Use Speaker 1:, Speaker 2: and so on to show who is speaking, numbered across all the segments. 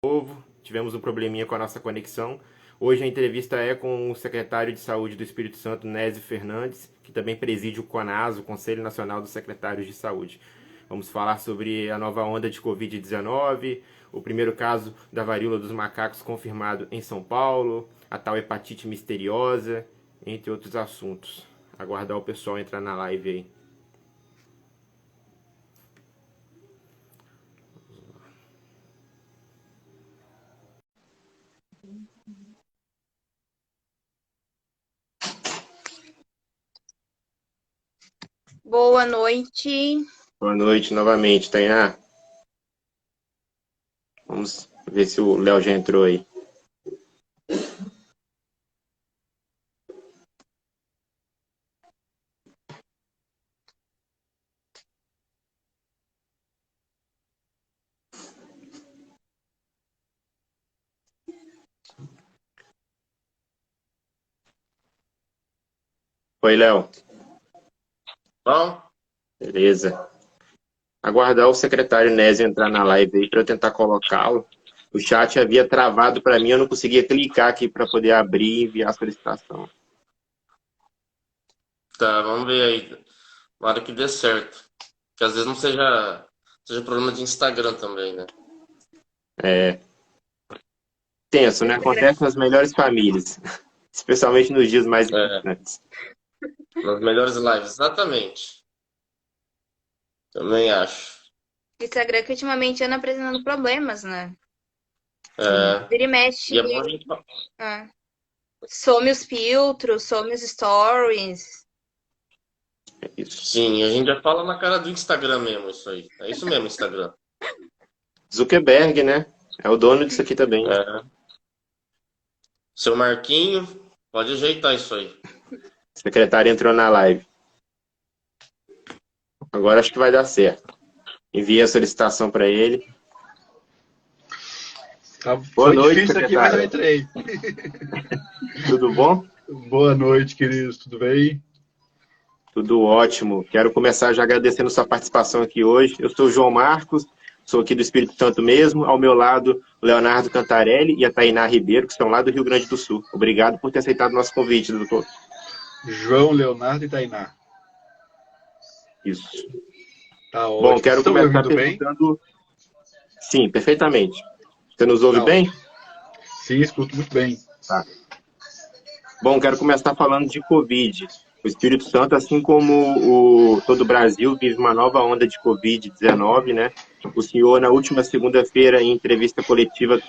Speaker 1: Novo, tivemos um probleminha com a nossa conexão. Hoje a entrevista é com o secretário de Saúde do Espírito Santo, Nésio Fernandes, que também preside o CONAS, o Conselho Nacional dos Secretários de Saúde. Vamos falar sobre a nova onda de Covid-19, o primeiro caso da varíola dos macacos confirmado em São Paulo, a tal hepatite misteriosa, entre outros assuntos. Aguardar o pessoal entrar na live aí.
Speaker 2: Boa noite.
Speaker 1: Boa noite novamente, Tainá. Vamos ver se o Léo já entrou aí. Oi, Léo.
Speaker 3: Bom,
Speaker 1: Beleza. Aguardar o secretário Nésio entrar na live aí para eu tentar colocá-lo. O chat havia travado para mim, eu não conseguia clicar aqui para poder abrir e enviar a solicitação.
Speaker 3: tá, vamos ver aí. Tomara que dê certo. Que às vezes não seja problema de Instagram também, né?
Speaker 1: Tenso, né? Acontece nas melhores famílias, especialmente nos dias mais
Speaker 3: É,
Speaker 1: importantes.
Speaker 3: nas melhores lives, exatamente. Também acho.
Speaker 2: O Instagram que ultimamente anda apresentando problemas, né?
Speaker 3: É,
Speaker 2: Vira e mexe,
Speaker 3: e é bom a gente.
Speaker 2: ah, some os filtros, some os stories.
Speaker 1: É isso.
Speaker 3: Sim, a gente já fala na cara do Instagram mesmo, isso aí. É isso mesmo, Instagram.
Speaker 1: Zuckerberg, né? É o dono disso aqui também.
Speaker 3: É. Seu Marquinho, pode ajeitar isso aí.
Speaker 1: O secretário entrou na live. Agora acho que vai dar certo. Envia a solicitação para ele.
Speaker 4: Tá,
Speaker 1: Boa
Speaker 4: foi
Speaker 1: noite,
Speaker 4: difícil aqui, mas eu
Speaker 1: secretário.
Speaker 4: entrei.
Speaker 1: Tudo bom?
Speaker 4: Boa noite, queridos, tudo bem?
Speaker 1: Tudo ótimo. Quero começar já agradecendo sua participação aqui hoje. Eu sou o João Marcos, sou aqui do Espírito Santo mesmo. Ao meu lado, o Leonardo Cantarelli e a Tainá Ribeiro, que estão lá do Rio Grande do Sul. Obrigado por ter aceitado o nosso convite, doutor.
Speaker 4: João, Leonardo e Tainá.
Speaker 1: Isso.
Speaker 4: Tá
Speaker 1: Bom,
Speaker 4: ótimo. Vocês
Speaker 1: quero
Speaker 4: estão me
Speaker 1: começar
Speaker 4: ouvindo bem?
Speaker 1: perguntando... Sim, perfeitamente. Você nos ouve
Speaker 4: Tá
Speaker 1: bem?
Speaker 4: ótimo. Sim, escuto muito bem.
Speaker 1: Tá. Bom, quero começar falando de Covid. O Espírito Santo, assim como todo o Brasil, vive uma nova onda de Covid-19, né? O senhor, na última segunda-feira, em entrevista coletiva,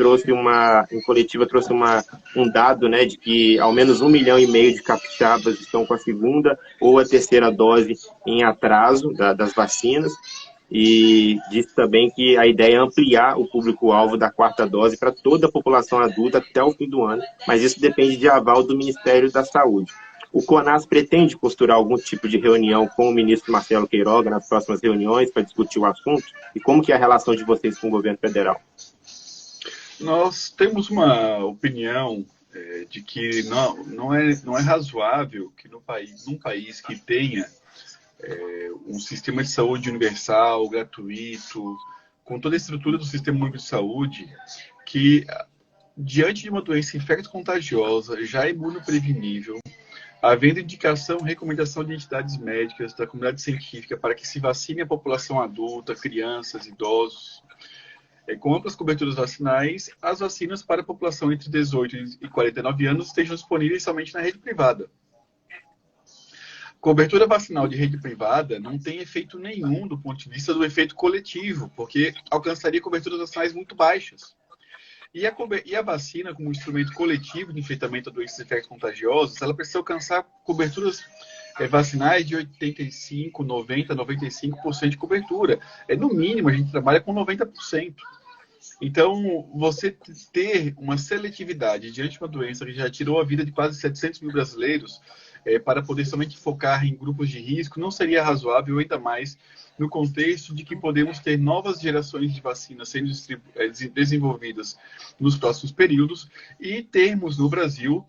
Speaker 1: um dado, né, de que ao menos 1,5 milhão de capixabas estão com a segunda ou a terceira dose em atraso das vacinas. E disse também que a ideia é ampliar o público-alvo da quarta dose para toda a população adulta até o fim do ano, mas isso depende de aval do Ministério da Saúde. O CONAS pretende costurar algum tipo de reunião com o ministro Marcelo Queiroga nas próximas reuniões para discutir o assunto? E como que é a relação de vocês com o governo federal?
Speaker 4: Nós temos uma opinião de que não é razoável que num país que tenha um sistema de saúde universal, gratuito, com toda a estrutura do sistema único de saúde, que diante de uma doença infecto-contagiosa, já imunoprevenível, havendo indicação e recomendação de entidades médicas, da comunidade científica, para que se vacine a população adulta, crianças, idosos, com amplas coberturas vacinais, as vacinas para a população entre 18 e 49 anos estejam disponíveis somente na rede privada. Cobertura vacinal de rede privada não tem efeito nenhum do ponto de vista do efeito coletivo, porque alcançaria coberturas vacinais muito baixas. E a vacina, como instrumento coletivo de enfrentamento a doenças infecto-contagiosas, ela precisa alcançar coberturas vacinais de 85, 90, 95% de cobertura. No mínimo, a gente trabalha com 90%. Então, você ter uma seletividade diante de uma doença que já tirou a vida de quase 700 mil brasileiros, para poder somente focar em grupos de risco, não seria razoável, ainda mais no contexto de que podemos ter novas gerações de vacinas sendo desenvolvidas nos próximos períodos e termos no Brasil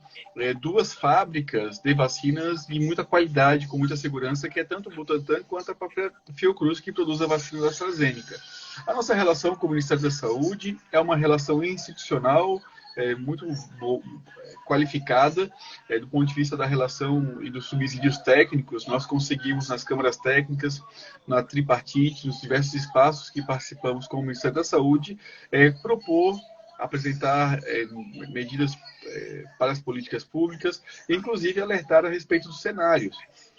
Speaker 4: duas fábricas de vacinas de muita qualidade, com muita segurança, que é tanto o Butantan quanto a própria Fiocruz, que produz a vacina da AstraZeneca. A nossa relação com o Ministério da Saúde é uma relação institucional muito qualificada do ponto de vista da relação e dos subsídios técnicos. Nós conseguimos nas câmaras técnicas, na tripartite, nos diversos espaços que participamos com o Ministério da Saúde, propor, apresentar medidas para as políticas públicas, e inclusive alertar a respeito dos cenários.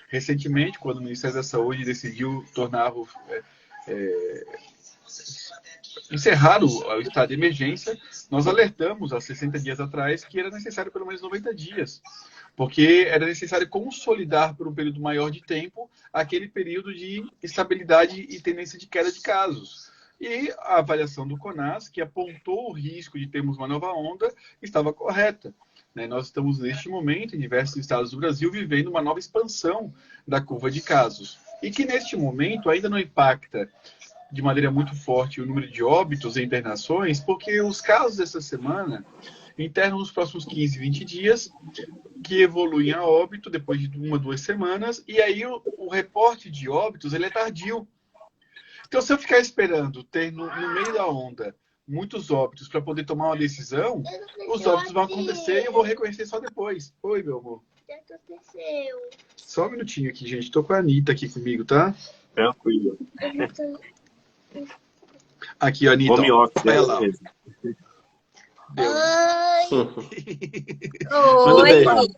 Speaker 4: Recentemente, quando o Ministério da Saúde decidiu encerrar o estado de emergência, nós alertamos há 60 dias atrás que era necessário pelo menos 90 dias, porque era necessário consolidar por um período maior de tempo aquele período de estabilidade e tendência de queda de casos. E a avaliação do CONAS, que apontou o risco de termos uma nova onda, estava correta. Nós estamos, neste momento, em diversos estados do Brasil, vivendo uma nova expansão da curva de casos. E que, neste momento, ainda não impacta de maneira muito forte o número de óbitos e internações, porque os casos dessa semana internam nos próximos 15, 20 dias, que evoluem a óbito depois de 1, 2 semanas, e aí o reporte de óbitos ele é tardio. Então, se eu ficar esperando ter no meio da onda muitos óbitos para poder tomar uma decisão, os óbitos vão acontecer e eu vou reconhecer só depois. Oi, meu amor.
Speaker 5: Já aconteceu.
Speaker 4: Só um minutinho aqui, gente. Tô com a Anitta aqui comigo, tá?
Speaker 1: Tranquilo.
Speaker 4: Aqui, Anitta.
Speaker 1: Home office,
Speaker 4: vai lá.
Speaker 1: mesmo.
Speaker 4: Deu.
Speaker 1: Manda
Speaker 2: Oi.
Speaker 1: beijo.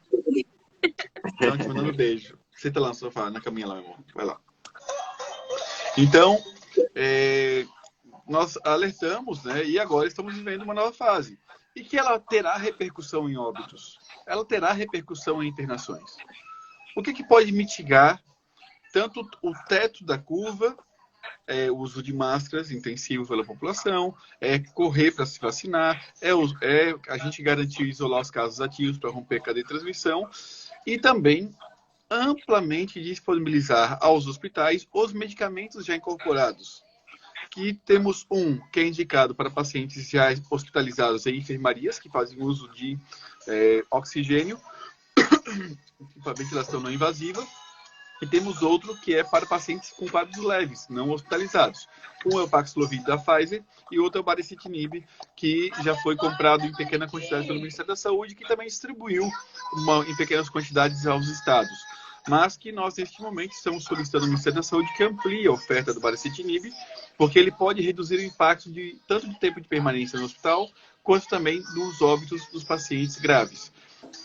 Speaker 4: Estão te mandando beijo. Senta lá no sofá, na caminha lá, meu amor. Vai lá. Então, nós alertamos, né? E agora estamos vivendo uma nova fase. E que ela terá repercussão em óbitos. Ela terá repercussão em internações. O que pode mitigar tanto o teto da curva, o uso de máscaras intensivo pela população, correr para se vacinar, a gente garantir isolar os casos ativos para romper a cadeia de transmissão e também amplamente disponibilizar aos hospitais os medicamentos já incorporados. Que temos que é indicado para pacientes já hospitalizados em enfermarias, que fazem uso de oxigênio, para ventilação não invasiva. E temos outro que é para pacientes com quadros leves, não hospitalizados. Um é o Paxlovid da Pfizer e outro é o Baricitinib, que já foi comprado em pequena quantidade pelo Ministério da Saúde, que também distribuiu em pequenas quantidades aos estados. Mas que nós, neste momento, estamos solicitando ao Ministério da Saúde que amplie a oferta do Baricitinib, porque ele pode reduzir o impacto tanto de tempo de permanência no hospital, quanto também dos óbitos dos pacientes graves.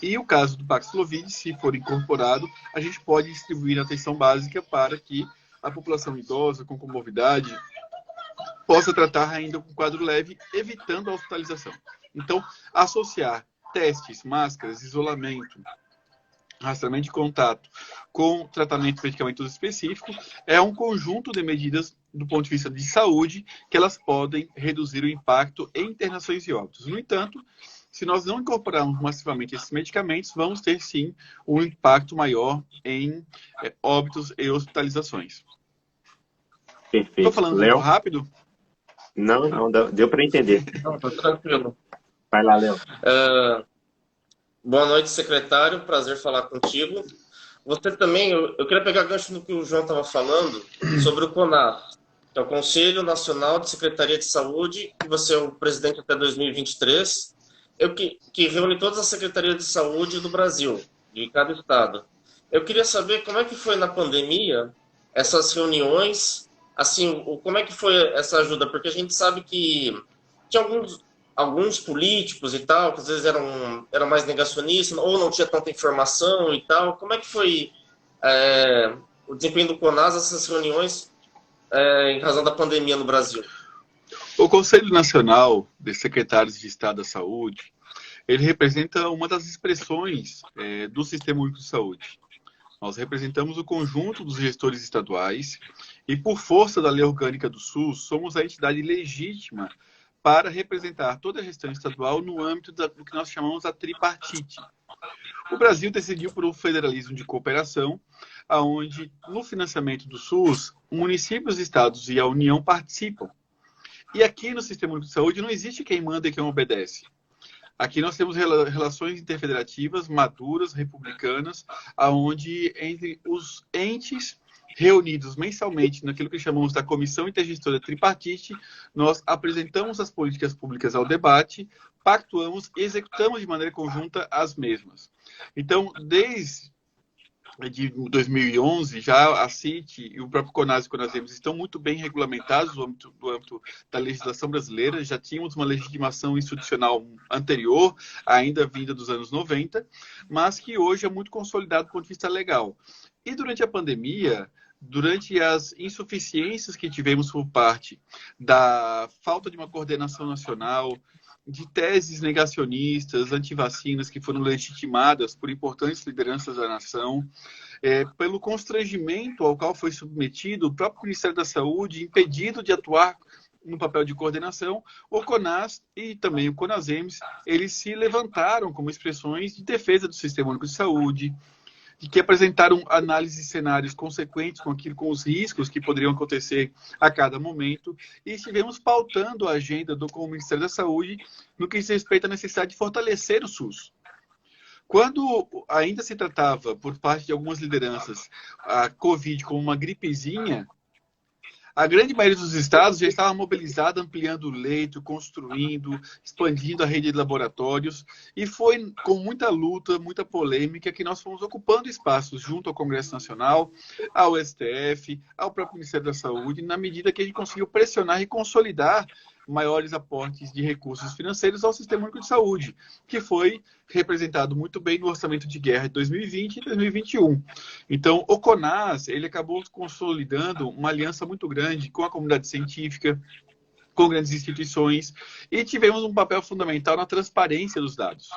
Speaker 4: E o caso do Paxlovid, se for incorporado, a gente pode distribuir a atenção básica para que a população idosa com comorbidade possa tratar ainda com quadro leve, evitando a hospitalização. Então, associar testes, máscaras, isolamento, rastreamento de contato com tratamento de medicamentos específicos é um conjunto de medidas do ponto de vista de saúde que elas podem reduzir o impacto em internações e óbitos. No entanto, se nós não incorporarmos massivamente esses medicamentos, vamos ter sim um impacto maior em óbitos e hospitalizações.
Speaker 1: Perfeito.
Speaker 4: Estou falando
Speaker 1: Léo?
Speaker 4: muito rápido?
Speaker 1: Não, deu para entender.
Speaker 3: Não, tá tranquilo.
Speaker 1: Vai lá, Léo.
Speaker 3: Boa noite, secretário. Prazer falar contigo. Você também, eu queria pegar gancho no que o João estava falando sobre o CONAS, que é o Conselho Nacional de Secretaria de Saúde, que você é o presidente até 2023, que reúne todas as secretarias de saúde do Brasil, de cada estado. Eu queria saber como é que foi na pandemia essas reuniões, assim, como é que foi essa ajuda, porque a gente sabe que tinha alguns políticos e tal, que às vezes eram mais negacionistas, ou não tinha tanta informação e tal. Como é que foi o desempenho do CONAS nessas reuniões em razão da pandemia no Brasil?
Speaker 4: O Conselho Nacional de Secretários de Estado da Saúde, ele representa uma das expressões do Sistema Único de Saúde. Nós representamos o conjunto dos gestores estaduais e, por força da Lei Orgânica do SUS, somos a entidade legítima para representar toda a gestão estadual no âmbito do que nós chamamos a tripartite. O Brasil decidiu por um federalismo de cooperação, onde no financiamento do SUS, municípios, estados e a União participam. E aqui no Sistema Único de Saúde não existe quem manda e quem obedece. Aqui nós temos relações interfederativas maduras, republicanas, onde entre os entes reunidos mensalmente naquilo que chamamos da Comissão Intergestora Tripartite, nós apresentamos as políticas públicas ao debate, pactuamos e executamos de maneira conjunta as mesmas. Então, desde de 2011, já a CIT e o próprio CONAS e o CONASEMS estão muito bem regulamentados no âmbito da legislação brasileira. Já tínhamos uma legitimação institucional anterior, ainda vinda dos anos 90, mas que hoje é muito consolidado do ponto de vista legal. E durante a pandemia, durante as insuficiências que tivemos por parte da falta de uma coordenação nacional, de teses negacionistas, antivacinas, que foram legitimadas por importantes lideranças da nação, pelo constrangimento ao qual foi submetido o próprio Ministério da Saúde, impedido de atuar no papel de coordenação, o CONAS e também o CONASEMS, eles se levantaram como expressões de defesa do Sistema Único de Saúde, de que apresentaram análises de cenários consequentes com os riscos que poderiam acontecer a cada momento, e estivemos pautando a agenda com o Ministério da Saúde no que diz respeito à necessidade de fortalecer o SUS. Quando ainda se tratava, por parte de algumas lideranças, a Covid como uma gripezinha, a grande maioria dos estados já estava mobilizada, ampliando o leito, construindo, expandindo a rede de laboratórios. E foi com muita luta, muita polêmica, que nós fomos ocupando espaços junto ao Congresso Nacional, ao STF, ao próprio Ministério da Saúde, na medida que a gente conseguiu pressionar e consolidar maiores aportes de recursos financeiros ao Sistema Único de Saúde, que foi representado muito bem no orçamento de guerra de 2020 e 2021. Então, o CONAS, ele acabou consolidando uma aliança muito grande com a comunidade científica, com grandes instituições, e tivemos um papel fundamental na transparência dos dados.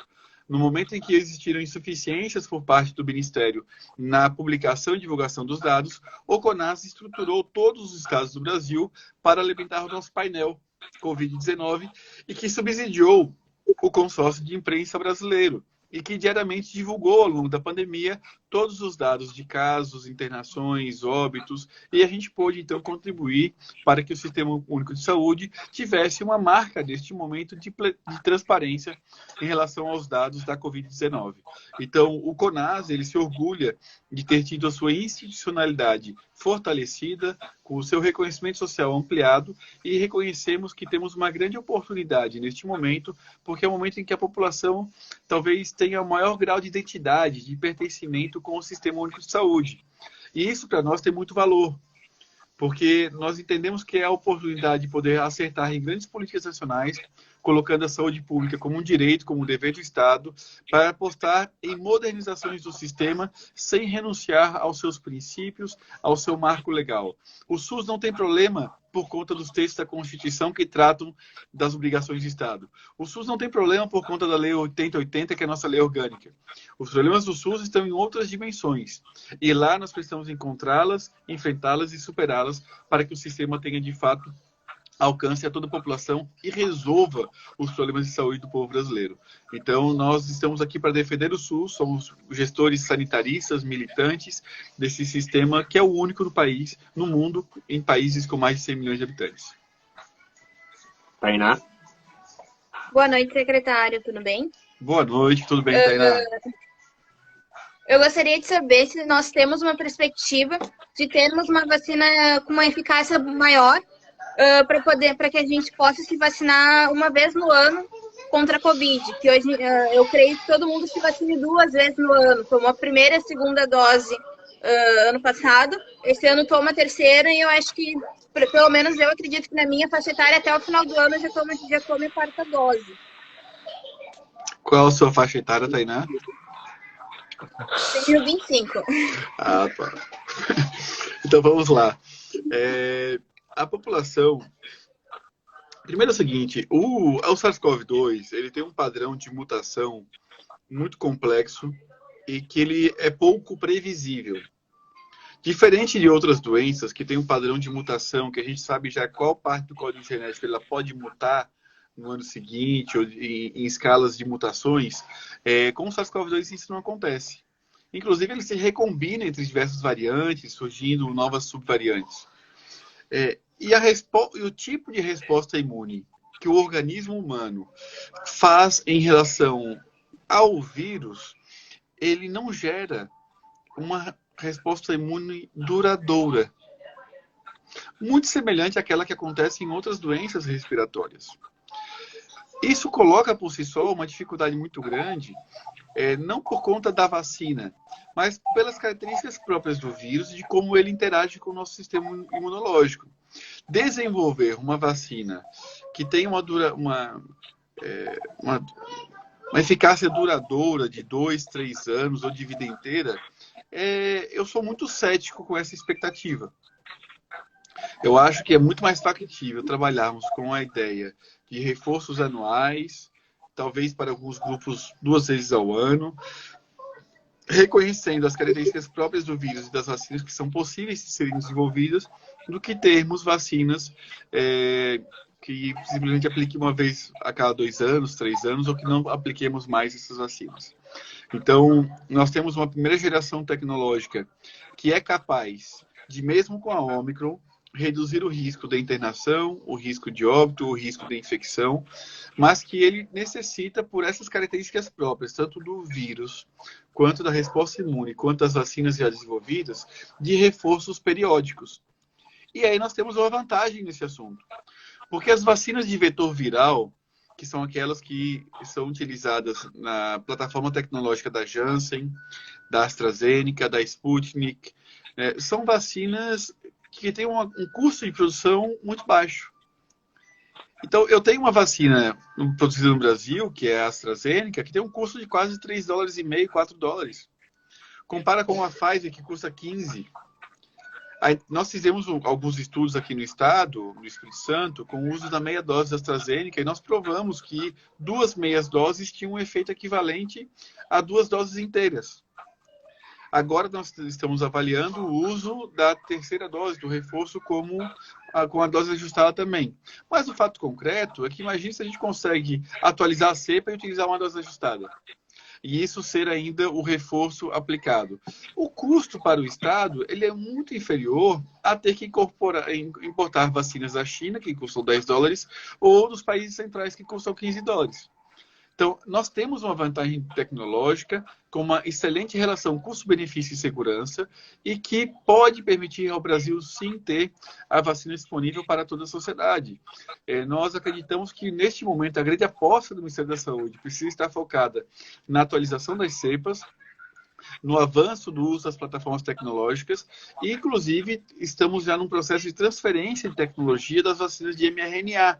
Speaker 4: No momento em que existiram insuficiências por parte do Ministério na publicação e divulgação dos dados, o CONAS estruturou todos os estados do Brasil para alimentar o nosso painel Covid-19 e que subsidiou o consórcio de imprensa brasileiro e que diariamente divulgou ao longo da pandemia todos os dados de casos, internações, óbitos, e a gente pôde então contribuir para que o Sistema Único de Saúde tivesse uma marca neste momento de transparência em relação aos dados da Covid-19. Então, o CONAS, ele se orgulha de ter tido a sua institucionalidade fortalecida, com o seu reconhecimento social ampliado, e reconhecemos que temos uma grande oportunidade neste momento, porque é o momento em que a população talvez tenha o maior grau de identidade, de pertencimento com o Sistema Único de Saúde. E isso, para nós, tem muito valor, porque nós entendemos que é a oportunidade de poder acertar em grandes políticas nacionais, colocando a saúde pública como um direito, como um dever do Estado, para apostar em modernizações do sistema sem renunciar aos seus princípios, ao seu marco legal. O SUS não tem problema por conta dos textos da Constituição que tratam das obrigações do Estado. O SUS não tem problema por conta da Lei 8080, que é a nossa lei orgânica. Os problemas do SUS estão em outras dimensões. E lá nós precisamos encontrá-las, enfrentá-las e superá-las para que o sistema tenha, de fato, alcance a toda a população e resolva os problemas de saúde do povo brasileiro. Então, nós estamos aqui para defender o SUS, somos gestores sanitaristas, militantes desse sistema que é o único no país, no mundo, em países com mais de 100 milhões de habitantes.
Speaker 1: Tainá?
Speaker 2: Boa noite, secretário, tudo bem?
Speaker 4: Boa noite, tudo bem, Tainá?
Speaker 2: Eu gostaria de saber se nós temos uma perspectiva de termos uma vacina com uma eficácia maior, para que a gente possa se vacinar uma vez no ano contra a Covid, que hoje eu creio que todo mundo se vacine 2 vezes no ano. Tomou a primeira e a segunda dose ano passado, esse ano toma a terceira, e eu acho que, pelo menos eu acredito que na minha faixa etária, até o final do ano eu já tome a quarta dose.
Speaker 4: Qual a sua faixa etária, Tainá?
Speaker 2: Tenho 25.
Speaker 4: Ah, tá. Então vamos lá. A população... Primeiro é o seguinte, o SARS-CoV-2 ele tem um padrão de mutação muito complexo e que ele é pouco previsível. Diferente de outras doenças que tem um padrão de mutação, que a gente sabe já qual parte do código genético ela pode mutar no ano seguinte, ou em escalas de mutações, com o SARS-CoV-2 isso não acontece. Inclusive, ele se recombina entre diversas variantes, surgindo novas subvariantes. E o tipo de resposta imune que o organismo humano faz em relação ao vírus, ele não gera resposta imune duradoura, muito semelhante àquela que acontece em outras doenças respiratórias. Isso coloca por si só uma dificuldade muito grande, não por conta da vacina, mas pelas características próprias do vírus e de como ele interage com o nosso sistema imunológico. Desenvolver uma vacina que tenha uma eficácia duradoura de 2, 3 anos ou de vida inteira, eu sou muito cético com essa expectativa. Eu acho que é muito mais factível trabalharmos com a ideia de reforços anuais, talvez para alguns grupos 2 vezes ao ano, reconhecendo as características próprias do vírus e das vacinas que são possíveis de serem desenvolvidas, do que termos vacinas que simplesmente apliquem uma vez a cada 2 anos, 3 anos, ou que não apliquemos mais essas vacinas. Então, nós temos uma primeira geração tecnológica que é capaz de, mesmo com a Omicron, reduzir o risco da internação, o risco de óbito, o risco de infecção, mas que ele necessita, por essas características próprias, tanto do vírus, quanto da resposta imune, quanto das vacinas já desenvolvidas, de reforços periódicos. E aí nós temos uma vantagem nesse assunto. Porque as vacinas de vetor viral, que são aquelas que são utilizadas na plataforma tecnológica da Janssen, da AstraZeneca, da Sputnik, são vacinas que tem um custo de produção muito baixo. Então, eu tenho uma vacina produzida no Brasil, que é a AstraZeneca, que tem um custo de quase $3,50, $4. Compara com a Pfizer, que custa 15. Aí, nós fizemos alguns estudos aqui no estado, no Espírito Santo, com o uso da meia dose da AstraZeneca, e nós provamos que 2 meias doses tinham um efeito equivalente a 2 doses inteiras. Agora nós estamos avaliando o uso da terceira dose, do reforço, com a dose ajustada também. Mas o fato concreto é que imagine se a gente consegue atualizar a cepa e utilizar uma dose ajustada. E isso ser ainda o reforço aplicado. O custo para o Estado ele é muito inferior a ter que importar vacinas da China, que custam $10, ou dos países centrais, que custam $15. Então, nós temos uma vantagem tecnológica com uma excelente relação custo-benefício e segurança e que pode permitir ao Brasil, sim, ter a vacina disponível para toda a sociedade. Nós acreditamos que, neste momento, a grande aposta do Ministério da Saúde precisa estar focada na atualização das cepas, no avanço do uso das plataformas tecnológicas e, inclusive, estamos já num processo de transferência de tecnologia das vacinas de mRNA,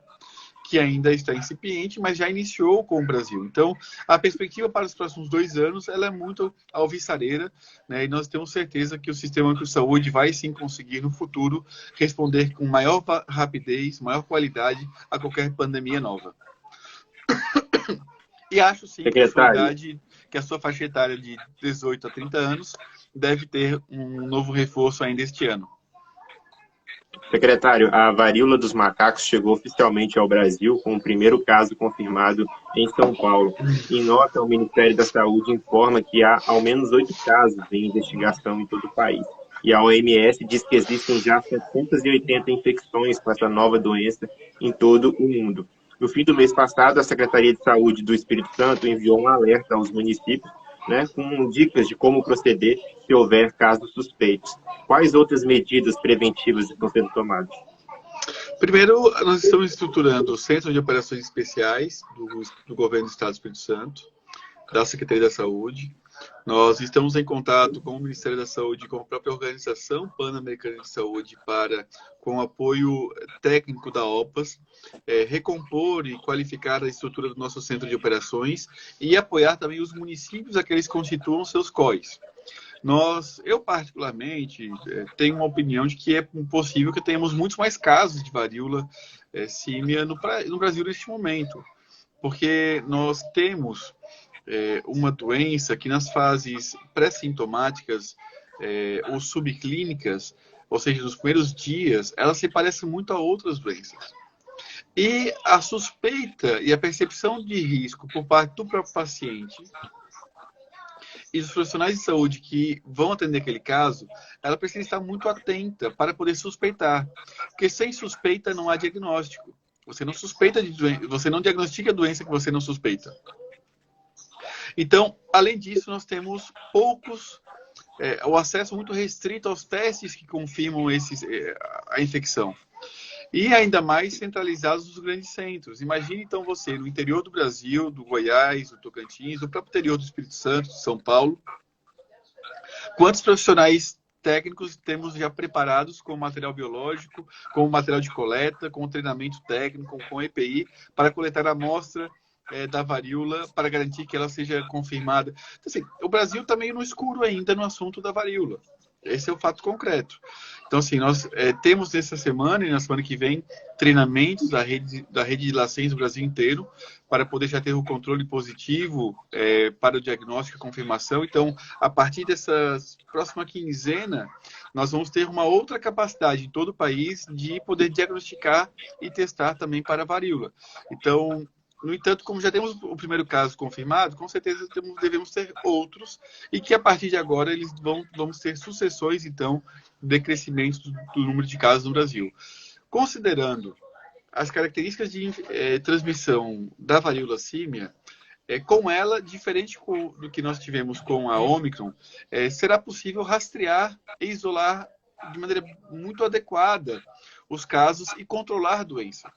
Speaker 4: que ainda está incipiente, mas já iniciou com o Brasil. Então, a perspectiva para os próximos 2 anos ela é muito alvissareira, né? E nós temos certeza que o Sistema Único de Saúde vai sim conseguir, no futuro, responder com maior rapidez, maior qualidade a qualquer pandemia nova. E acho sim que a sua faixa etária de 18 a 30 anos deve ter um novo reforço ainda este ano.
Speaker 1: Secretário, a varíola dos macacos chegou oficialmente ao Brasil com o primeiro caso confirmado em São Paulo. Em nota, o Ministério da Saúde informa que há ao menos 8 casos em investigação em todo o país. E a OMS diz que existem já 780 infecções com essa nova doença em todo o mundo. No fim do mês passado, a Secretaria de Saúde do Espírito Santo enviou um alerta aos municípios, com dicas de como proceder se houver casos suspeitos. Quais outras medidas preventivas estão sendo tomadas?
Speaker 4: Primeiro, nós estamos estruturando o Centro de Operações Especiais do Governo do Estado do Espírito Santo, da Secretaria da Saúde. Nós estamos em contato com o Ministério da Saúde, com a própria Organização Pan-Americana de Saúde, com o apoio técnico da OPAS, recompor e qualificar a estrutura do nosso centro de operações e apoiar também os municípios, aqueles que constituam seus COIs. Eu particularmente, tenho uma opinião de que é possível que tenhamos muitos mais casos de varíola símia no Brasil neste momento, porque nós temos uma doença que nas fases pré-sintomáticas ou subclínicas, ou seja, nos primeiros dias, ela se parece muito a outras doenças. E a suspeita e a percepção de risco por parte do próprio paciente e dos profissionais de saúde que vão atender aquele caso, ela precisa estar muito atenta para poder suspeitar. Porque sem suspeita não há diagnóstico. Você não diagnostica a doença que você não suspeita. Então, além disso, nós temos poucos o acesso muito restrito aos testes que confirmam a infecção. E ainda mais centralizados nos grandes centros. Imagine, então, você no interior do Brasil, do Goiás, do Tocantins, do próprio interior do Espírito Santo, de São Paulo, quantos profissionais técnicos temos já preparados com material biológico, com material de coleta, com treinamento técnico, com EPI, para coletar a amostra da varíola, para garantir que ela seja confirmada. Então, assim, o Brasil está meio no escuro ainda no assunto da varíola. Esse é o fato concreto. Então, assim, nós temos nessa semana e na semana que vem treinamentos da rede de LACENS do Brasil inteiro para poder já ter o controle positivo para o diagnóstico e confirmação. Então, a partir dessa próxima quinzena, nós vamos ter uma outra capacidade em todo o país de poder diagnosticar e testar também para a varíola. Então, no entanto, como já temos o primeiro caso confirmado, com certeza devemos ter outros e que a partir de agora vamos ter sucessões, então, de decrescimento do número de casos no Brasil. Considerando as características de transmissão da varíola símia, com ela, diferente do que nós tivemos com a Omicron, será possível rastrear e isolar de maneira muito adequada os casos e controlar a doença.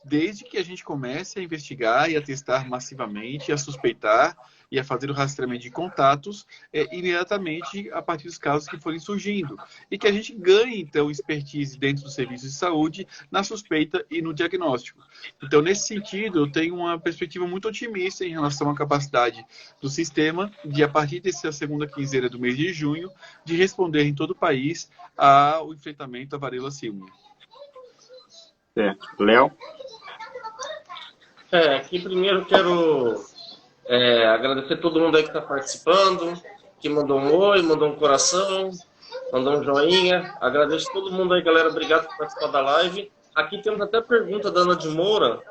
Speaker 4: Desde que a gente comece a investigar e a testar massivamente, a suspeitar e a fazer o rastreamento de contatos imediatamente a partir dos casos que forem surgindo. E que a gente ganhe, então, expertise dentro dos serviços de saúde na suspeita e no diagnóstico. Então, nesse sentido, eu tenho uma perspectiva muito otimista em relação à capacidade do sistema de, a partir dessa segunda quinzena do mês de junho, de responder em todo o país ao enfrentamento da varíola símia.
Speaker 1: Léo?
Speaker 3: Aqui primeiro quero agradecer todo mundo aí que está participando, que mandou um oi, mandou um coração, mandou um joinha. Agradeço todo mundo aí, galera. Obrigado por participar da live. Aqui temos até pergunta da Ana de Moura,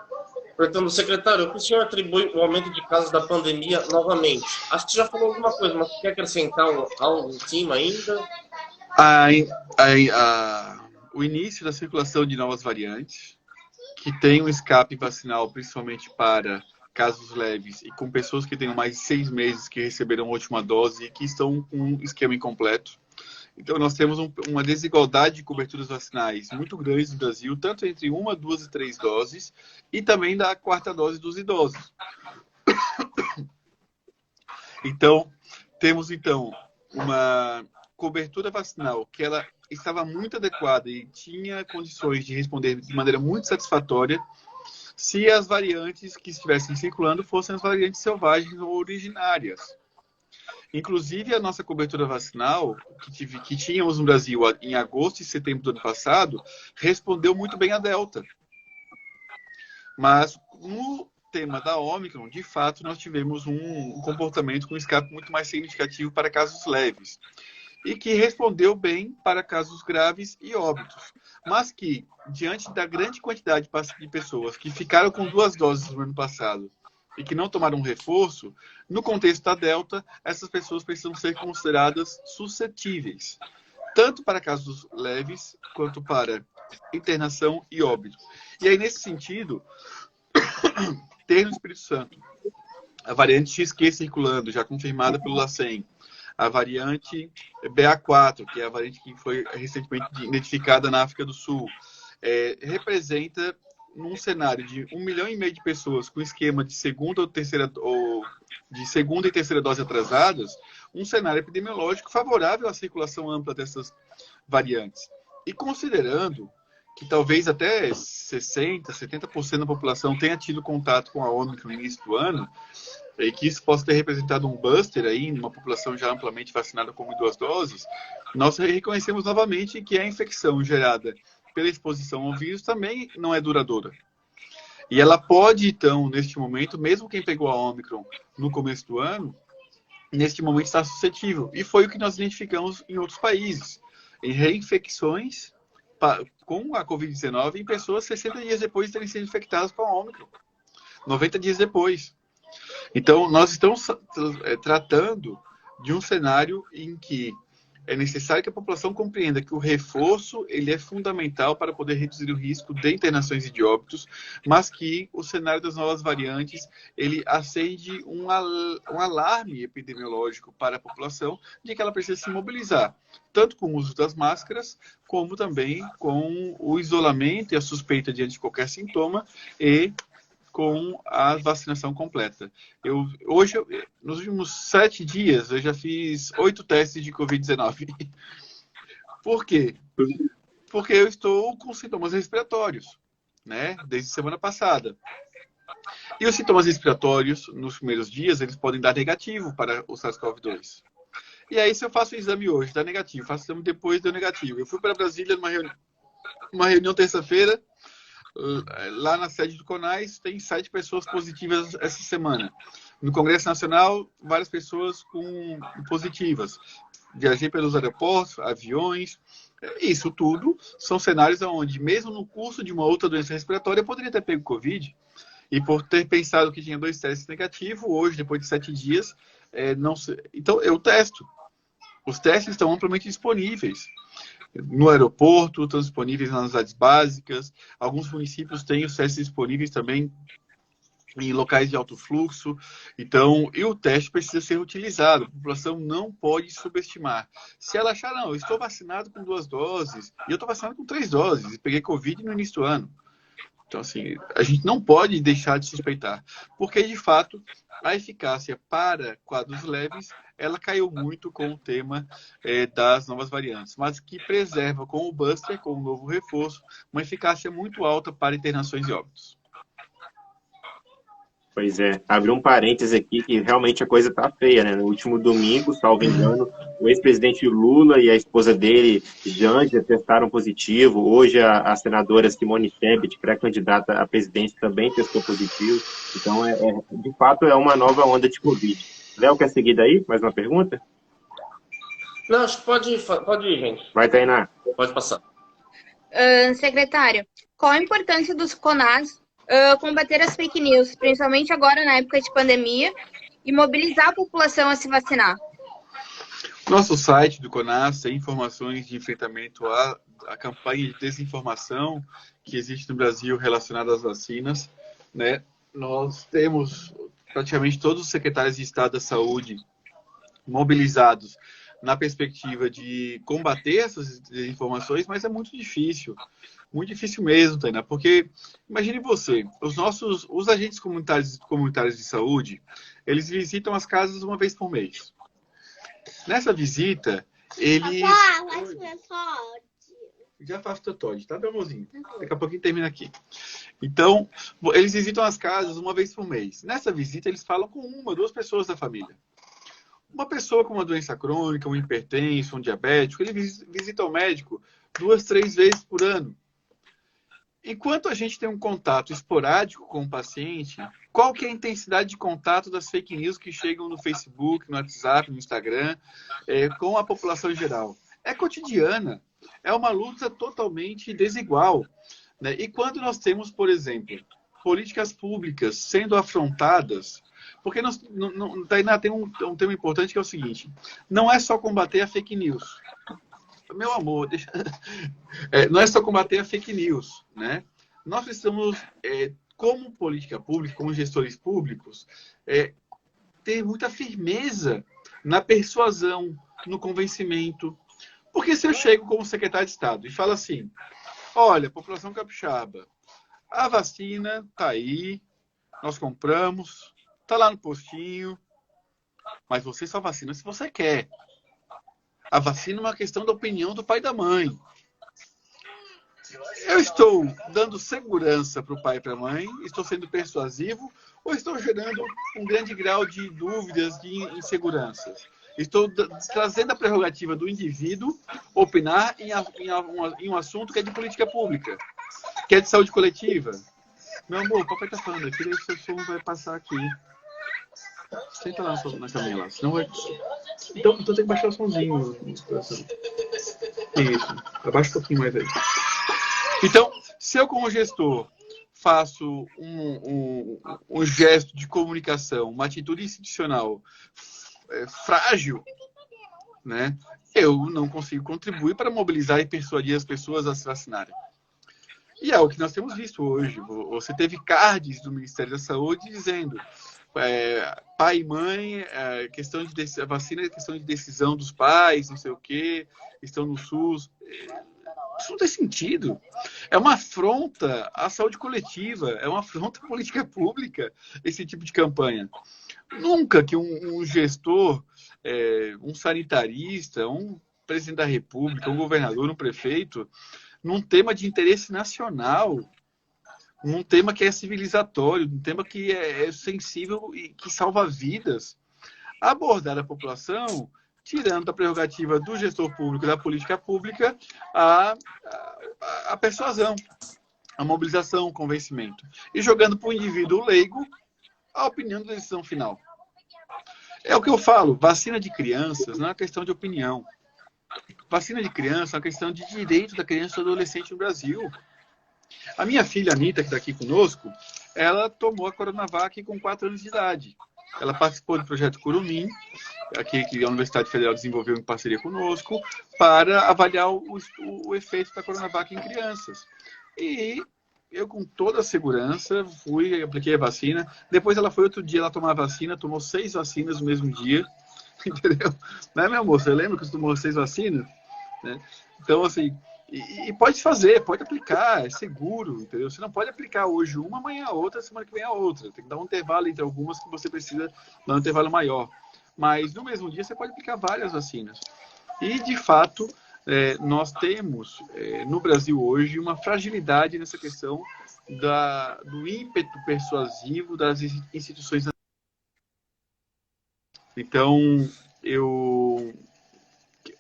Speaker 3: perguntando, secretário, o que o senhor atribui o aumento de casos da pandemia novamente? Acho que você já falou alguma coisa, mas quer acrescentar algo em cima ainda?
Speaker 4: O início da circulação de novas variantes, que tem um escape vacinal principalmente para casos leves e com pessoas que têm mais de 6 meses que receberam a última dose e que estão com um esquema incompleto. Então, nós temos uma desigualdade de coberturas vacinais muito grande no Brasil, tanto entre 1, 2 e 3 doses, e também da 4ª dose dos idosos. Então, temos uma cobertura vacinal que ela estava muito adequada e tinha condições de responder de maneira muito satisfatória se as variantes que estivessem circulando fossem as variantes selvagens ou originárias. Inclusive, a nossa cobertura vacinal, que tínhamos no Brasil em agosto e setembro do ano passado, respondeu muito bem à Delta. Mas, no tema da Omicron, de fato, nós tivemos um comportamento com escape muito mais significativo para casos leves. E que respondeu bem para casos graves e óbitos. Mas que, diante da grande quantidade de pessoas que ficaram com 2 doses no ano passado e que não tomaram reforço, no contexto da Delta, essas pessoas precisam ser consideradas suscetíveis, tanto para casos leves quanto para internação e óbito. E aí, nesse sentido, ter no Espírito Santo a variante XQ circulando, já confirmada pelo LACEN, a variante BA4, que é a variante que foi recentemente identificada na África do Sul, representa, num cenário de 1,5 milhão de pessoas com esquema de segunda e terceira dose atrasadas, um cenário epidemiológico favorável à circulação ampla dessas variantes. E considerando que talvez até 60%, 70% da população tenha tido contato com a Omicron no início do ano, e que isso possa ter representado um buster aí, numa população já amplamente vacinada com 2 doses, nós reconhecemos novamente que a infecção gerada pela exposição ao vírus também não é duradoura. E ela pode, então, neste momento, mesmo quem pegou a Omicron no começo do ano, neste momento está suscetível. E foi o que nós identificamos em outros países, em reinfecções com a Covid-19 em pessoas 60 dias depois de terem sido infectadas com a Omicron, 90 dias depois. Então, nós estamos tratando de um cenário em que é necessário que a população compreenda que o reforço ele é fundamental para poder reduzir o risco de internações e de óbitos, mas que o cenário das novas variantes ele acende um alarme epidemiológico para a população de que ela precisa se mobilizar, tanto com o uso das máscaras, como também com o isolamento e a suspeita diante de qualquer sintoma e com a vacinação completa. Hoje, nos últimos 7 dias, eu já fiz 8 testes de Covid-19. Por quê? Porque eu estou com sintomas respiratórios, né? Desde semana passada. E os sintomas respiratórios, nos primeiros dias, eles podem dar negativo para o SARS-CoV-2. E aí, se eu faço o exame hoje, dá negativo. Faço o exame depois, deu negativo. Eu fui para Brasília numa reunião terça-feira. Lá na sede do CONAS tem 7 pessoas positivas essa semana. No Congresso Nacional, várias pessoas positivas. Viajei pelos aeroportos, aviões. Isso tudo são cenários onde, mesmo no curso de uma outra doença respiratória, eu poderia ter pego Covid. E por ter pensado que tinha 2 testes negativos, hoje, depois de 7 dias, não sei. Então, eu testo. Os testes estão amplamente disponíveis. No aeroporto, estão disponíveis nas unidades básicas. Alguns municípios têm os testes disponíveis também em locais de alto fluxo. Então, e o teste precisa ser utilizado. A população não pode subestimar. Se ela achar, não, eu estou vacinado com 2 doses, e eu estou vacinado com 3 doses, e peguei Covid no início do ano. Então, assim, a gente não pode deixar de suspeitar, porque, de fato, a eficácia para quadros leves, ela caiu muito com o tema das novas variantes, mas que preserva com o booster, com o novo reforço, uma eficácia muito alta para internações e óbitos.
Speaker 1: Pois é, abri um parênteses aqui que realmente a coisa tá feia, né? No último domingo, salvo engano, o ex-presidente Lula e a esposa dele, Janja, testaram positivo. Hoje a senadora Simone Tebet, pré-candidata à presidência, também testou positivo. Então, de fato, é uma nova onda de Covid. Léo, quer seguir daí? Mais uma pergunta?
Speaker 3: Não, acho que pode ir, gente.
Speaker 1: Vai, Tainá.
Speaker 3: Pode passar.
Speaker 2: Secretário, qual a importância dos CONAS combater as fake news, principalmente agora na época de pandemia, e mobilizar a população a se vacinar?
Speaker 4: Nosso site do CONAS tem informações de enfrentamento à campanha de desinformação que existe no Brasil relacionada às vacinas, né? Nós temos praticamente todos os secretários de Estado da Saúde mobilizados na perspectiva de combater essas desinformações, mas é muito difícil mesmo, Tainá, porque imagine você, os agentes comunitários de saúde, eles visitam as casas uma vez por mês. Nessa visita, eles... Já faço totóide, tá, meu amorzinho? Daqui a pouquinho termina aqui. Então, eles visitam as casas uma vez por mês. Nessa visita, eles falam com 1, 2 pessoas da família. Uma pessoa com uma doença crônica, um hipertenso, um diabético, ele visita o médico 2, 3 vezes por ano. Enquanto a gente tem um contato esporádico com o paciente, qual que é a intensidade de contato das fake news que chegam no Facebook, no WhatsApp, no Instagram, com a população em geral? É cotidiana, é uma luta totalmente desigual, né? E quando nós temos, por exemplo, políticas públicas sendo afrontadas, porque Tainá, tem um tema importante que é o seguinte, não é só combater a fake news. Meu amor, não é só combater a fake news, né? Nós precisamos, como política pública, como gestores públicos, ter muita firmeza na persuasão, no convencimento. Porque se eu chego como secretário de Estado e falo assim, olha, população capixaba, a vacina tá aí, nós compramos, tá lá no postinho, mas você só vacina se você quer. A vacina é uma questão da opinião do pai e da mãe. Eu estou dando segurança para o pai e para a mãe? Estou sendo persuasivo? Ou estou gerando um grande grau de dúvidas, de inseguranças? Estou trazendo a prerrogativa do indivíduo opinar em um assunto que é de política pública, que é de saúde coletiva. Meu amor, o papai está falando aqui, daí o seu som vai passar aqui. Senta lá na caminha lá, senão vai... Então tem que baixar o somzinho. Isso, abaixa um pouquinho mais aí. Então, se eu como gestor faço um gesto de comunicação, uma atitude institucional frágil, né, eu não consigo contribuir para mobilizar e persuadir as pessoas a se vacinarem. E é o que nós temos visto hoje. Você teve cards do Ministério da Saúde dizendo pai e mãe, questão de vacina é questão de decisão dos pais, não sei o quê, estão no SUS. Isso não tem sentido. É uma afronta à saúde coletiva, é uma afronta à política pública, esse tipo de campanha. Nunca que um gestor, um sanitarista, um presidente da República, um governador, um prefeito, num tema de interesse nacional, num tema que é civilizatório, num tema que é sensível e que salva vidas, abordar a população tirando da prerrogativa do gestor público, da política pública, a persuasão, a mobilização, o convencimento. E jogando para o indivíduo leigo a opinião da decisão final. É o que eu falo, vacina de crianças não é uma questão de opinião. Vacina de criança é uma questão de direito da criança e do adolescente no Brasil. A minha filha, Anitta, que está aqui conosco, ela tomou a Coronavac com 4 anos de idade. Ela participou do projeto Curumim, aqui que a Universidade Federal desenvolveu em parceria conosco, para avaliar o efeito da Coronavac em crianças. E eu, com toda a segurança, fui, apliquei a vacina. Depois ela foi outro dia lá tomar a vacina, tomou 6 vacinas no mesmo dia. Entendeu? Né, meu amor? Você lembra que você tomou 6 vacinas? Né? Então, assim, e pode fazer, pode aplicar, é seguro, entendeu? Você não pode aplicar hoje uma, amanhã a outra, semana que vem a outra. Tem que dar um intervalo entre algumas que você precisa dar um intervalo maior. Mas no mesmo dia você pode aplicar várias vacinas. E, de fato, nós temos no Brasil hoje uma fragilidade nessa questão do ímpeto persuasivo das instituições. Então, eu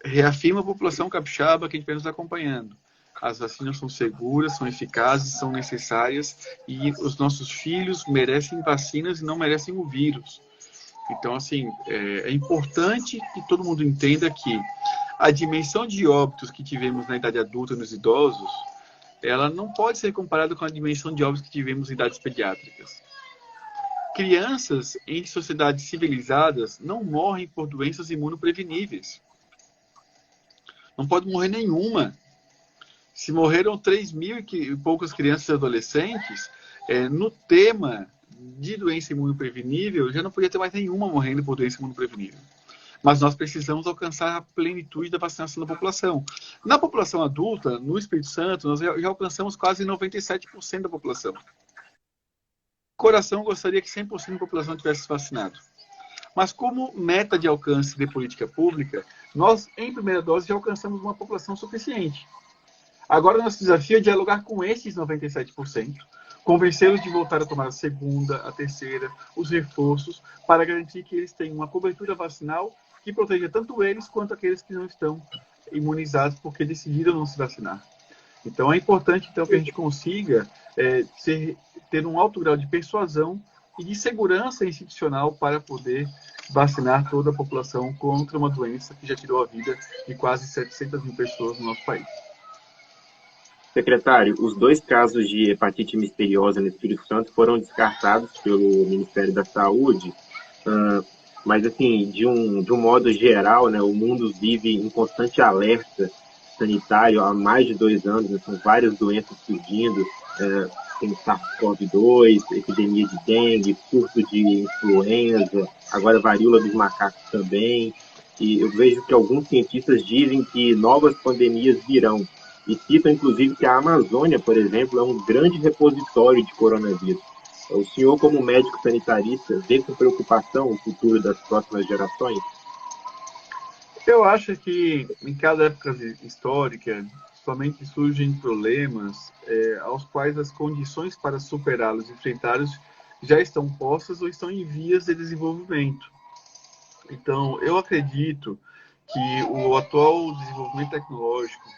Speaker 4: reafirmo a população capixaba que a gente vem nos acompanhando. As vacinas são seguras, são eficazes, são necessárias e os nossos filhos merecem vacinas e não merecem o vírus. Então, assim, é importante que todo mundo entenda que a dimensão de óbitos que tivemos na idade adulta nos idosos, ela não pode ser comparada com a dimensão de óbitos que tivemos em idades pediátricas. Crianças em sociedades civilizadas não morrem por doenças imunopreveníveis. Não pode morrer nenhuma. Se morreram 3.000 e poucas crianças e adolescentes, no tema de doença imunoprevenível, já não podia ter mais nenhuma morrendo por doença imunoprevenível. Mas nós precisamos alcançar a plenitude da vacinação da população. Na população adulta, no Espírito Santo, nós já alcançamos quase 97% da população. O coração gostaria que 100% da população tivesse vacinado. Mas como meta de alcance de política pública, nós, em primeira dose, já alcançamos uma população suficiente. Agora, nosso desafio é dialogar com esses 97%, convencê-los de voltar a tomar a segunda, a terceira, os reforços, para garantir que eles tenham uma cobertura vacinal que proteja tanto eles quanto aqueles que não estão imunizados porque decidiram não se vacinar. Então, é importante que a gente consiga ter um alto grau de persuasão e de segurança institucional para poder vacinar toda a população contra uma doença que já tirou a vida de quase 700 mil pessoas no nosso país.
Speaker 1: Secretário, os 2 casos de hepatite misteriosa no Espírito Santo foram descartados pelo Ministério da Saúde, mas, assim, de um modo geral, né, o mundo vive em constante alerta sanitário há mais de 2 anos, né, são várias doenças surgindo, tem SARS-CoV-2, epidemia de dengue, surto de influenza, agora varíola dos macacos também, e eu vejo que alguns cientistas dizem que novas pandemias virão, e citam, inclusive, que a Amazônia, por exemplo, é um grande repositório de coronavírus. O senhor, como médico sanitarista, vê com preocupação o futuro das próximas gerações?
Speaker 4: Eu acho que em cada época histórica, somente surgem problemas aos quais as condições para superá-los e enfrentá-los já estão postas ou estão em vias de desenvolvimento. Então, eu acredito que o atual desenvolvimento tecnológico,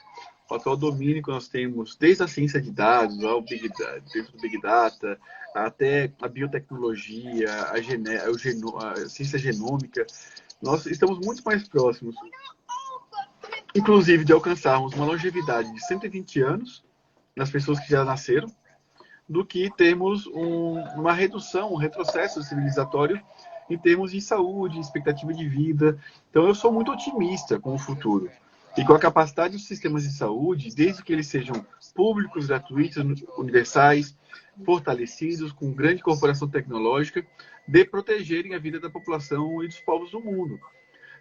Speaker 4: o atual domínio que nós temos, desde a ciência de dados, dentro do Big Data, até a biotecnologia, a ciência genômica, nós estamos muito mais próximos, inclusive, de alcançarmos uma longevidade de 120 anos nas pessoas que já nasceram, do que termos uma redução, um retrocesso civilizatório em termos de saúde, expectativa de vida. Então, eu sou muito otimista com o futuro. E com a capacidade dos sistemas de saúde, desde que eles sejam públicos, gratuitos, universais, fortalecidos, com grande corporação tecnológica, de protegerem a vida da população e dos povos do mundo.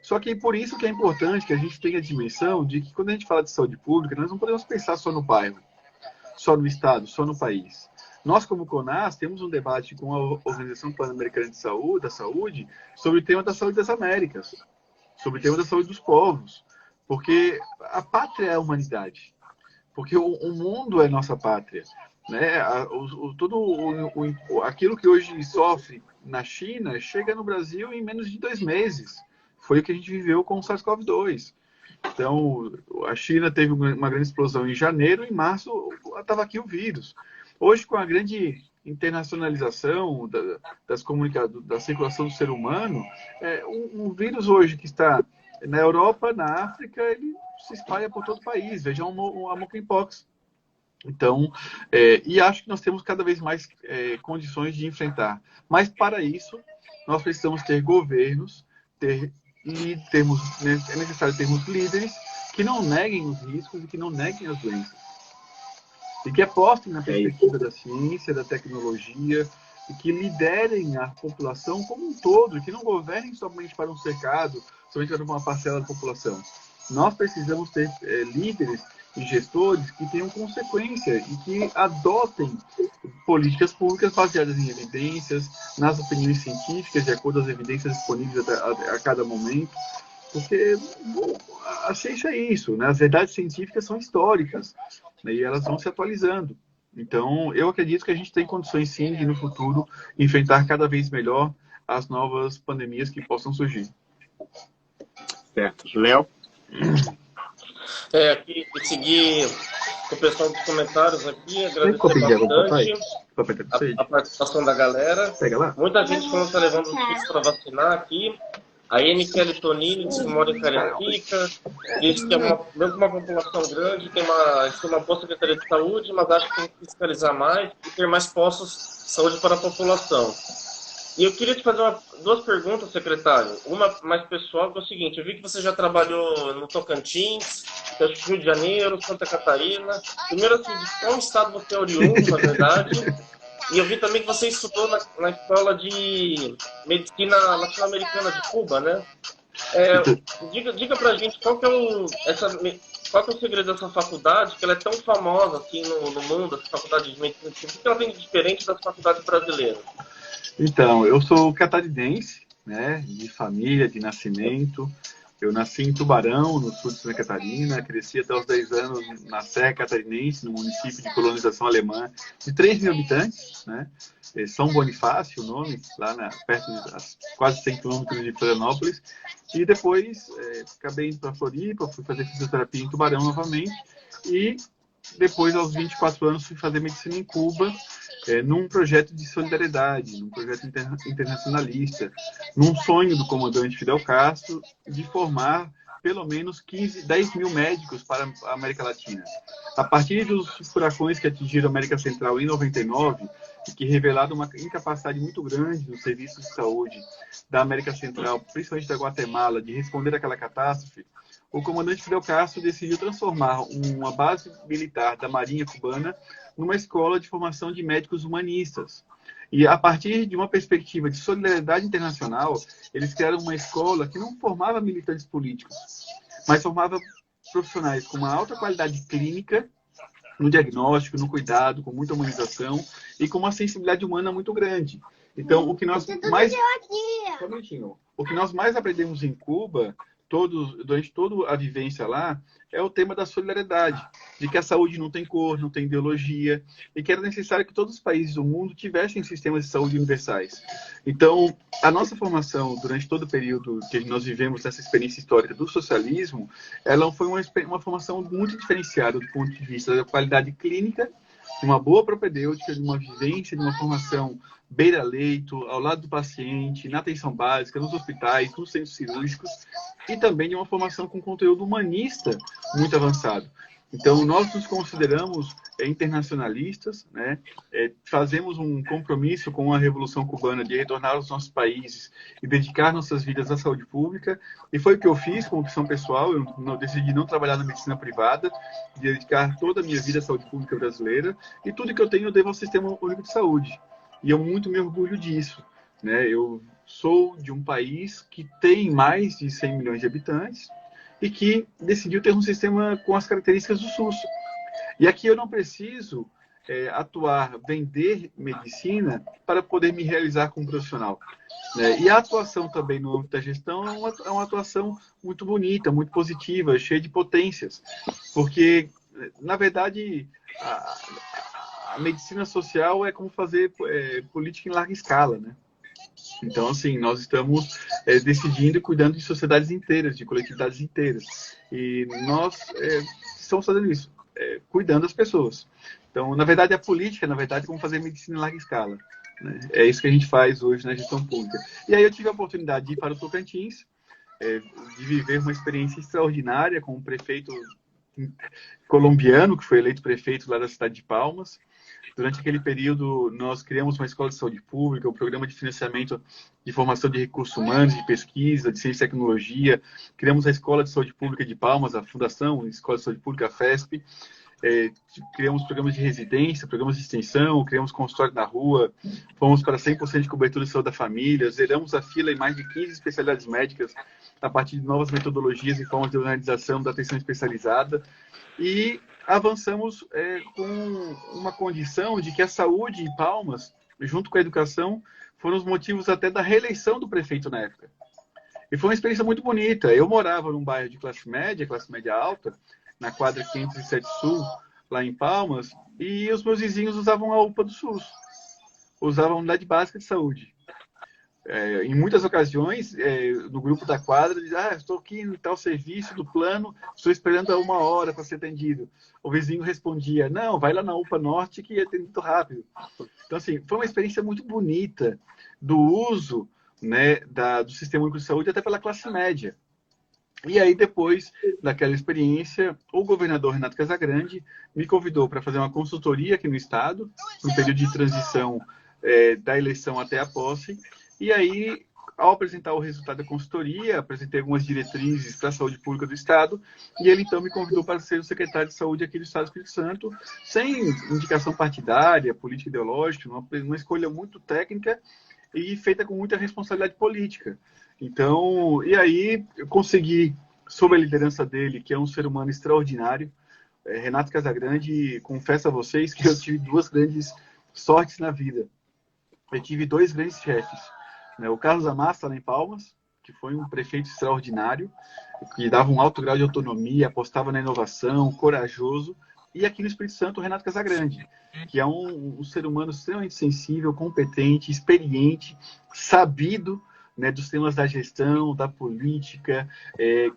Speaker 4: Só que por isso que é importante que a gente tenha a dimensão de que quando a gente fala de saúde pública, nós não podemos pensar só no bairro, só no estado, só no país. Nós, como CONAS, temos um debate com a Organização Pan-Americana de Saúde, da Saúde, sobre o tema da saúde das Américas, sobre o tema da saúde dos povos, porque a pátria é a humanidade, porque o mundo é nossa pátria, né? Aquilo que hoje sofre na China chega no Brasil em menos de 2 meses. Foi o que a gente viveu com o SARS-CoV-2. Então, a China teve uma grande explosão em janeiro, em março estava aqui o vírus. Hoje, com a grande internacionalização da circulação do ser humano, um vírus hoje que está na Europa, na África, ele se espalha por todo o país. Vejam a monkeypox. Então, e acho que nós temos cada vez mais condições de enfrentar. Mas, para isso, nós precisamos ter governos, é necessário termos líderes que não neguem os riscos e que não neguem as doenças. E que apostem na perspectiva da ciência, da tecnologia, e que liderem a população como um todo, que não governem somente para um cercado, somente para uma parcela da população. Nós precisamos ter líderes e gestores que tenham consequência e que adotem políticas públicas baseadas em evidências, nas opiniões científicas, de acordo com as evidências disponíveis a cada momento. Porque a ciência é isso, né? As verdades científicas são históricas, né? E elas vão se atualizando. Então, eu acredito que a gente tem condições, sim, de no futuro enfrentar cada vez melhor as novas pandemias que possam surgir.
Speaker 1: Certo. Léo?
Speaker 3: Aqui, seguir com o pessoal dos comentários aqui, agradecer bastante a participação da galera. Muita gente falando que está levando os filhos para vacinar aqui. A N. Kelly Tonini diz que mora em Cariacica, diz que mesmo uma população grande, tem uma boa secretaria de saúde, mas acho que tem que fiscalizar mais e ter mais postos de saúde para a população. E eu queria te fazer duas perguntas, secretário. Uma mais pessoal, que é o seguinte: eu vi que você já trabalhou no Tocantins, Rio de Janeiro, Santa Catarina. Primeiro, assim, de qual estado você é oriundo, na verdade? E eu vi também que você estudou na Escola de Medicina Latino-Americana de Cuba, né? Diga pra gente qual que é o segredo dessa faculdade, que ela é tão famosa assim no mundo, essa faculdade de medicina. O que ela tem de diferente das faculdades brasileiras?
Speaker 4: Então, eu sou catarinense, né, de família, de nascimento. Eu nasci em Tubarão, no sul de Santa Catarina, cresci até os 10 anos na Serra Catarinense, no município de colonização alemã, de 3 mil habitantes, né? São Bonifácio, o nome, lá perto de quase 100 quilômetros de Florianópolis. E depois acabei indo para Floripa, fui fazer fisioterapia em Tubarão novamente. E depois, aos 24 anos, fui fazer medicina em Cuba, num projeto de solidariedade, num projeto internacionalista, num sonho do comandante Fidel Castro de formar pelo menos 10 mil médicos para a América Latina. A partir dos furacões que atingiram a América Central em 99, e que revelaram uma incapacidade muito grande nos serviços de saúde da América Central, principalmente da Guatemala, de responder àquela catástrofe, o comandante Fidel Castro decidiu transformar uma base militar da Marinha Cubana numa escola de formação de médicos humanistas. E a partir de uma perspectiva de solidariedade internacional, eles criaram uma escola que não formava militantes políticos, mas formava profissionais com uma alta qualidade clínica, no diagnóstico, no cuidado, com muita humanização e com uma sensibilidade humana muito grande. Então, o que nós mais aprendemos em Cuba, durante toda a vivência lá, é o tema da solidariedade, de que a saúde não tem cor, não tem ideologia, e que era necessário que todos os países do mundo tivessem sistemas de saúde universais. Então, a nossa formação, durante todo o período que nós vivemos nessa experiência histórica do socialismo, ela foi uma formação muito diferenciada do ponto de vista da qualidade clínica, de uma boa propedêutica, de uma vivência, de uma formação beira-leito, ao lado do paciente, na atenção básica, nos hospitais, nos centros cirúrgicos, e também de uma formação com conteúdo humanista muito avançado. Então, nós nos consideramos internacionalistas, né? Fazemos um compromisso com a Revolução Cubana de retornar aos nossos países e dedicar nossas vidas à saúde pública. E foi o que eu fiz com opção pessoal. Eu decidi não trabalhar na medicina privada, dedicar toda a minha vida à saúde pública brasileira. E tudo que eu tenho eu devo ao Sistema Único de Saúde. E eu muito me orgulho disso, né? Eu sou de um país que tem mais de 100 milhões de habitantes, e que decidiu ter um sistema com as características do SUS. E aqui eu não preciso vender medicina para poder me realizar como profissional. Né? E a atuação também no âmbito da gestão é uma atuação muito bonita, muito positiva, cheia de potências. Porque, na verdade, a medicina social é como fazer política em larga escala, né? Então, assim, nós estamos decidindo e cuidando de sociedades inteiras, de coletividades inteiras. E nós estamos fazendo isso, cuidando das pessoas. Então, na verdade, a política, é como fazer medicina em larga escala. Né? É isso que a gente faz hoje na gestão pública. E aí eu tive a oportunidade de ir para o Tocantins, de viver uma experiência extraordinária com um prefeito colombiano, que foi eleito prefeito lá da cidade de Palmas. Durante aquele período, nós criamos uma escola de saúde pública, um programa de financiamento de formação de recursos humanos, de pesquisa, de ciência e tecnologia. Criamos a Escola de Saúde Pública de Palmas, a Fundação Escola de Saúde Pública, a FESP. Criamos programas de residência, programas de extensão, criamos consultório na rua, fomos para 100% de cobertura de saúde da família, zeramos a fila em mais de 15 especialidades médicas a partir de novas metodologias e formas de organização da atenção especializada. E avançamos com uma condição de que a saúde e Palmas, junto com a educação, foram os motivos até da reeleição do prefeito na época. E foi uma experiência muito bonita. Eu morava num bairro de classe média alta, na quadra 507 Sul, lá em Palmas, e os meus vizinhos usavam a UPA do SUS, usavam a unidade básica de saúde. Em muitas ocasiões, no grupo da quadra, diz, estou aqui no tal serviço do plano, estou esperando há 1 hora para ser atendido. O vizinho respondia, não, vai lá na UPA Norte que é muito rápido. Então, assim, foi uma experiência muito bonita do uso, né, do Sistema Único de Saúde até pela classe média. E aí, depois daquela experiência, o governador Renato Casagrande me convidou para fazer uma consultoria aqui no Estado, no período de transição da eleição até a posse. E aí, ao apresentar o resultado da consultoria, apresentei algumas diretrizes para a saúde pública do Estado, e ele então me convidou para ser o secretário de saúde aqui do Estado do Espírito Santo, sem indicação partidária, política ideológica, uma escolha muito técnica e feita com muita responsabilidade política. Então, e aí eu consegui, sob a liderança dele, que é um ser humano extraordinário, Renato Casagrande, confesso a vocês que eu tive 2 grandes sortes na vida. Eu tive 2 grandes chefes. O Carlos Amassa, lá em Palmas, que foi um prefeito extraordinário, que dava um alto grau de autonomia, apostava na inovação, corajoso. E aqui no Espírito Santo, o Renato Casagrande, que é um ser humano extremamente sensível, competente, experiente, sabido, né, dos temas da gestão, da política,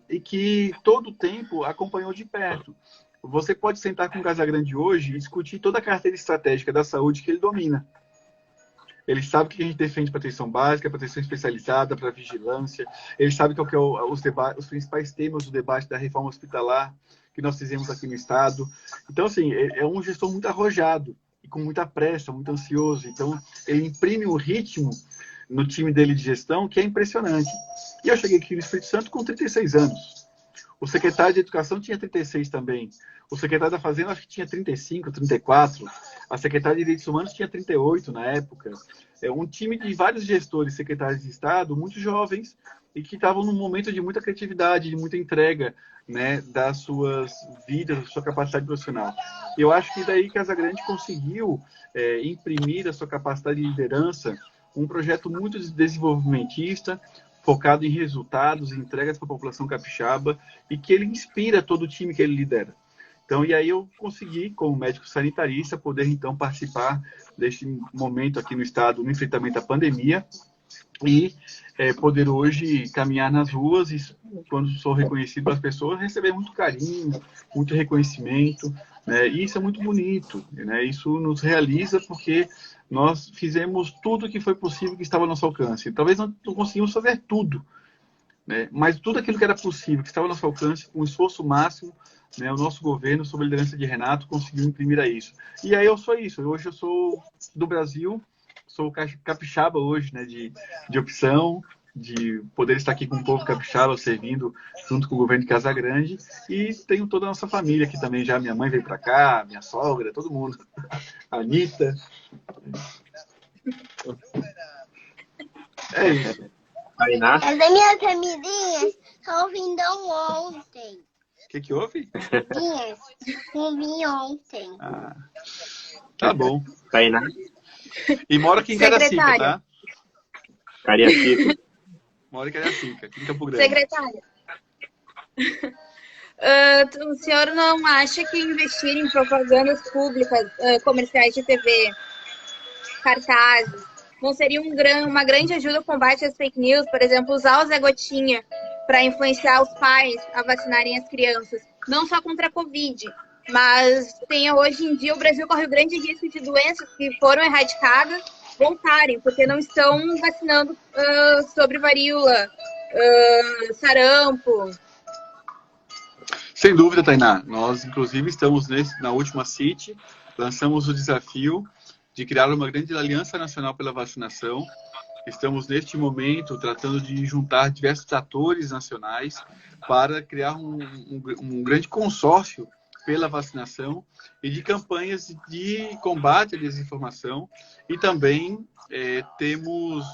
Speaker 4: e que todo o tempo acompanhou de perto. Você pode sentar com o Casagrande hoje e discutir toda a carteira estratégica da saúde que ele domina. Ele sabe o que a gente defende para atenção básica, para atenção especializada, para vigilância. Ele sabe qual que é os principais temas do debate da reforma hospitalar que nós fizemos aqui no Estado. Então, assim, é um gestor muito arrojado e com muita pressa, muito ansioso. Então, ele imprime um ritmo no time dele de gestão que é impressionante. E eu cheguei aqui no Espírito Santo com 36 anos. O secretário de Educação tinha 36 também. O secretário da Fazenda acho que tinha 35, 34. A secretária de Direitos Humanos tinha 38 na época. Um time de vários gestores, secretários de Estado, muito jovens, e que estavam num momento de muita criatividade, de muita entrega, né, das suas vidas, da sua capacidade profissional. Eu acho que daí Casagrande conseguiu imprimir a sua capacidade de liderança, um projeto muito desenvolvimentista, focado em resultados, em entregas para a população capixaba, e que ele inspira todo o time que ele lidera. Então, e aí eu consegui, como médico sanitarista, poder então participar deste momento aqui no Estado, no enfrentamento à pandemia, e poder hoje caminhar nas ruas e, quando sou reconhecido pelas pessoas, receber muito carinho, muito reconhecimento, né? E isso é muito bonito, né? Isso nos realiza porque nós fizemos tudo o que foi possível que estava ao nosso alcance. Talvez não conseguimos fazer tudo, né? Mas tudo aquilo que era possível, que estava ao nosso alcance, com um esforço máximo, né, o nosso governo, sob a liderança de Renato, conseguiu imprimir a isso. E aí eu sou isso. Hoje eu sou do Brasil, sou capixaba hoje, né, de opção, de poder estar aqui com o povo capixaba, servindo junto com o governo de Casagrande. E tenho toda a nossa família aqui também já. Minha mãe veio para cá, minha sogra, todo mundo. A Anitta. É isso.
Speaker 1: Tainá?
Speaker 5: As minhas amiguinhas só vinham ontem.
Speaker 4: O que houve?
Speaker 5: Minhas, não vim ontem.
Speaker 4: Ah, tá bom.
Speaker 1: Tainá?
Speaker 4: E mora aqui em Caracica, tá?
Speaker 1: Cariacica.
Speaker 4: Mora em Cariacica, aqui em Campo Grande.
Speaker 2: Secretária, o senhor não acha que investir em propagandas públicas, comerciais de TV, cartazes, não seria uma grande ajuda ao combate às fake news? Por exemplo, usar o Zé Gotinha para influenciar os pais a vacinarem as crianças, não só contra a Covid, mas hoje em dia o Brasil corre o grande risco de doenças que foram erradicadas voltarem, porque não estão vacinando sobre varíola, sarampo.
Speaker 4: Sem dúvida, Tainá. Nós, inclusive, estamos na última CIT, lançamos o desafio de criar uma grande aliança nacional pela vacinação. Estamos, neste momento, tratando de juntar diversos atores nacionais para criar um grande consórcio pela vacinação e de campanhas de combate à desinformação. E também temos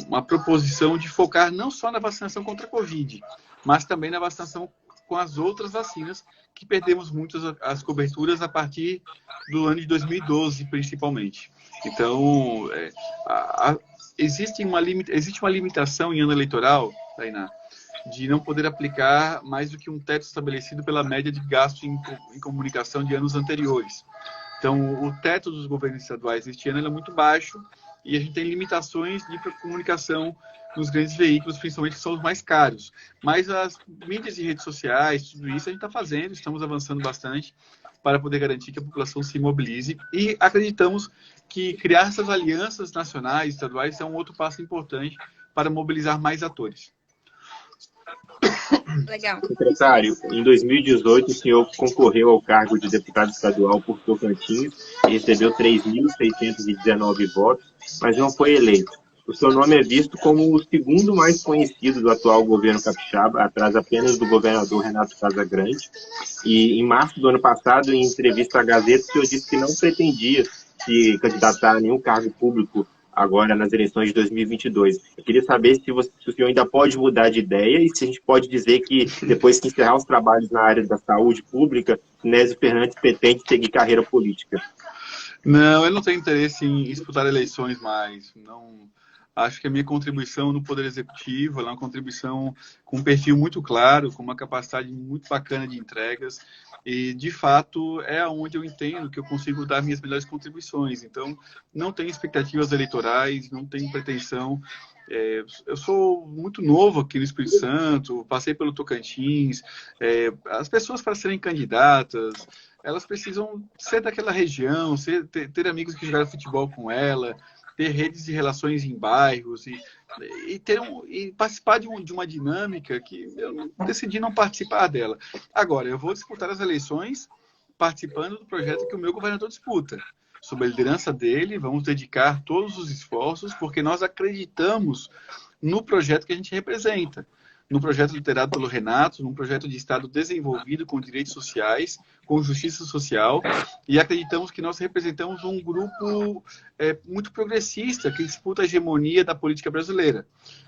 Speaker 4: uma proposição de focar não só na vacinação contra a Covid, mas também na vacinação com as outras vacinas, que perdemos muitas as coberturas a partir do ano de 2012, principalmente. Então, existe uma limitação em ano eleitoral, Tainá, de não poder aplicar mais do que um teto estabelecido pela média de gasto em comunicação de anos anteriores. Então, o teto dos governos estaduais este ano é muito baixo e a gente tem limitações de comunicação nos grandes veículos, principalmente que são os mais caros. Mas as mídias e redes sociais, tudo isso a gente está fazendo, estamos avançando bastante para poder garantir que a população se mobilize e acreditamos que criar essas alianças nacionais, estaduais, é um outro passo importante para mobilizar mais atores.
Speaker 2: Legal.
Speaker 1: Secretário, em 2018 o senhor concorreu ao cargo de deputado estadual por Tocantins e recebeu 3.619 votos, mas não foi eleito. O seu nome é visto como o segundo mais conhecido do atual governo capixaba, atrás apenas do governador Renato Casagrande. E em março do ano passado, em entrevista à Gazeta, o senhor disse que não pretendia se candidatar a nenhum cargo público agora nas eleições de 2022. Eu queria saber se o senhor ainda pode mudar de ideia e se a gente pode dizer que, depois que encerrar os trabalhos na área da saúde pública, Nésio Fernandes pretende seguir carreira política.
Speaker 4: Não, eu não tenho interesse em disputar eleições mais. Não. Acho que a minha contribuição no Poder Executivo é uma contribuição com um perfil muito claro, com uma capacidade muito bacana de entregas e, de fato, é onde eu entendo que eu consigo dar minhas melhores contribuições. Então, não tenho expectativas eleitorais, não tenho pretensão. Eu sou muito novo aqui no Espírito Santo, passei pelo Tocantins. As pessoas, para serem candidatas, elas precisam ser daquela região, ter amigos que jogaram futebol com ela, ter redes de relações em bairros e participar de uma dinâmica que eu decidi não participar dela. Agora, eu vou disputar as eleições participando do projeto que o meu governador disputa. Sob a liderança dele, vamos dedicar todos os esforços, porque nós acreditamos no projeto que a gente representa. No projeto liderado pelo Renato, num projeto de Estado desenvolvido com direitos sociais, com justiça social, e acreditamos que nós representamos um grupo muito progressista que disputa a hegemonia da política brasileira.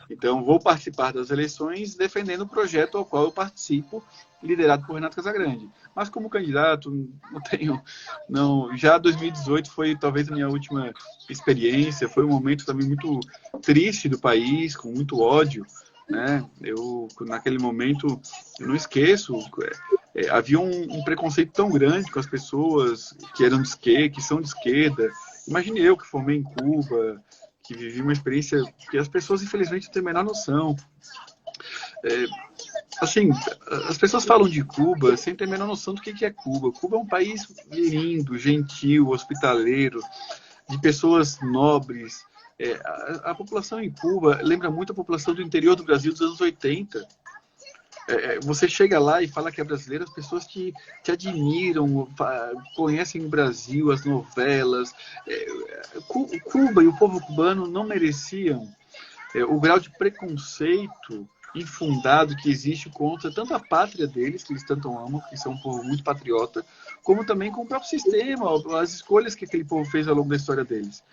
Speaker 4: Então, vou participar das eleições defendendo o projeto ao qual eu participo, liderado por Renato Casagrande. Mas como candidato, já 2018 foi talvez a minha última experiência, foi um momento também muito triste do país, com muito ódio, né? Naquele momento, eu não esqueço, havia um preconceito tão grande com as pessoas que eram de esquerda, que são de esquerda. Imagine eu que formei em Cuba, que vivi uma experiência que as pessoas, infelizmente, não têm a menor noção. Assim, as pessoas falam de Cuba sem ter a menor noção do que é Cuba. Cuba é um país lindo, gentil, hospitaleiro, de pessoas nobres, A população em Cuba lembra muito a população do interior do Brasil dos anos 80. Você chega lá e fala que é brasileiro, as pessoas te admiram, conhecem o Brasil, as novelas. Cuba e o povo cubano não mereciam o grau de preconceito infundado que existe contra tanto a pátria deles, que eles tanto amam, que são um povo muito patriota, como também com o próprio sistema, as escolhas que aquele povo fez ao longo da história deles.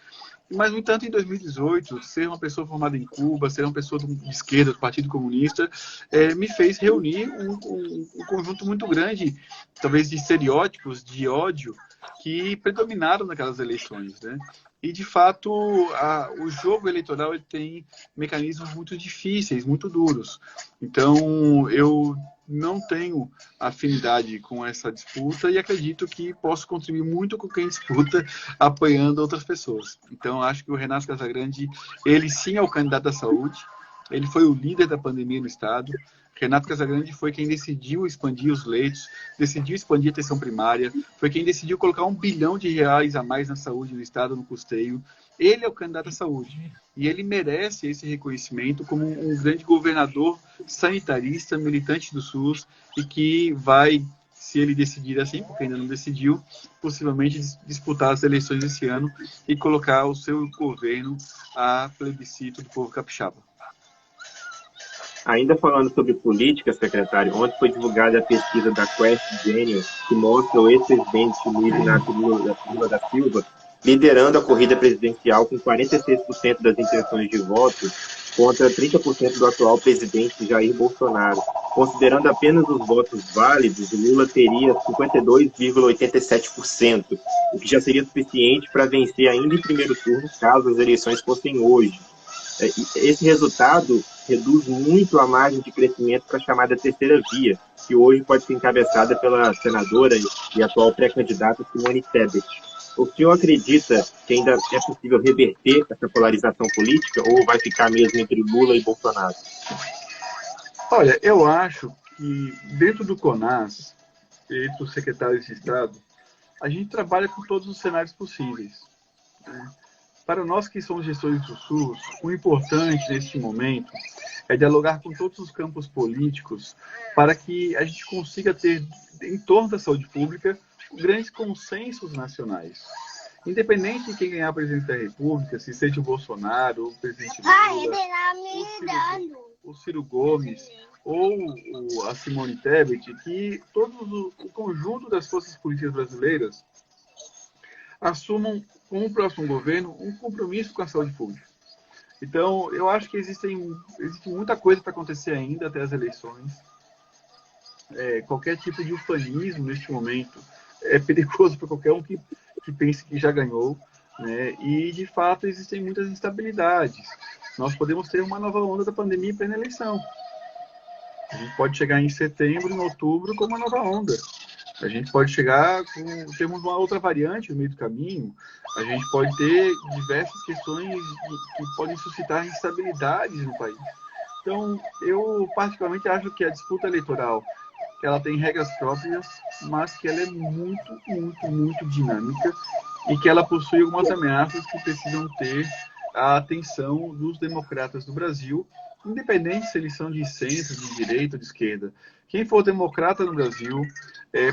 Speaker 4: Mas, no entanto, em 2018, ser uma pessoa formada em Cuba, ser uma pessoa de esquerda, do Partido Comunista, me fez reunir um conjunto muito grande, talvez, de estereótipos, de ódio, que predominaram naquelas eleições, né? E, de fato, o jogo eleitoral ele tem mecanismos muito difíceis, muito duros. Então, eu não tenho afinidade com essa disputa e acredito que posso contribuir muito com quem disputa, apoiando outras pessoas. Então, acho que o Renato Casagrande, ele sim é o candidato à saúde, ele foi o líder da pandemia no Estado. Renato Casagrande foi quem decidiu expandir os leitos, decidiu expandir a atenção primária, foi quem decidiu colocar R$1 bilhão a mais na saúde no Estado, no custeio. Ele é o candidato à saúde. E ele merece esse reconhecimento como um grande governador sanitarista, militante do SUS, e que vai, se ele decidir assim, porque ainda não decidiu, possivelmente disputar as eleições esse ano e colocar o seu governo a plebiscito do povo capixaba.
Speaker 1: Ainda falando sobre política, secretário, ontem foi divulgada a pesquisa da Quest Genius, que mostra o ex-presidente Luiz Inácio Lula da Silva liderando a corrida presidencial com 46% das intenções de voto contra 30% do atual presidente Jair Bolsonaro. Considerando apenas os votos válidos, Lula teria 52,87%, o que já seria suficiente para vencer ainda em primeiro turno, caso as eleições fossem hoje. Esse resultado reduz muito a margem de crescimento para a chamada terceira via, que hoje pode ser encabeçada pela senadora e atual pré-candidata Simone Tebet. O senhor acredita que ainda é possível reverter essa polarização política ou vai ficar mesmo entre Lula e Bolsonaro?
Speaker 4: Olha, eu acho que dentro do CONAS, entre os secretários de Estado, a gente trabalha com todos os cenários possíveis, né? Para nós que somos gestores do SUS, o importante neste momento é dialogar com todos os campos políticos para que a gente consiga ter, em torno da saúde pública, grandes consensos nacionais. Independente de quem ganhar a presidência da República, se seja o Bolsonaro, o presidente Lula, o Ciro Gomes ou a Simone Tebet, que todo o conjunto das forças políticas brasileiras assumam com o próximo governo um compromisso com a saúde pública. Então, eu acho que existe muita coisa para acontecer ainda até as eleições. Qualquer tipo de ufanismo neste momento é perigoso para qualquer um que pense que já ganhou, né? E, de fato, existem muitas instabilidades. Nós podemos ter uma nova onda da pandemia em plena eleição. A gente pode chegar em setembro, em outubro, com uma nova onda. A gente pode temos uma outra variante no meio do caminho, a gente pode ter diversas questões que podem suscitar instabilidades no país. Então, eu particularmente acho que a disputa eleitoral, ela tem regras próprias, mas que ela é muito, muito, muito dinâmica e que ela possui algumas ameaças que precisam ter a atenção dos democratas do Brasil, independente se eles são de centro, de direita ou de esquerda. Quem for democrata no Brasil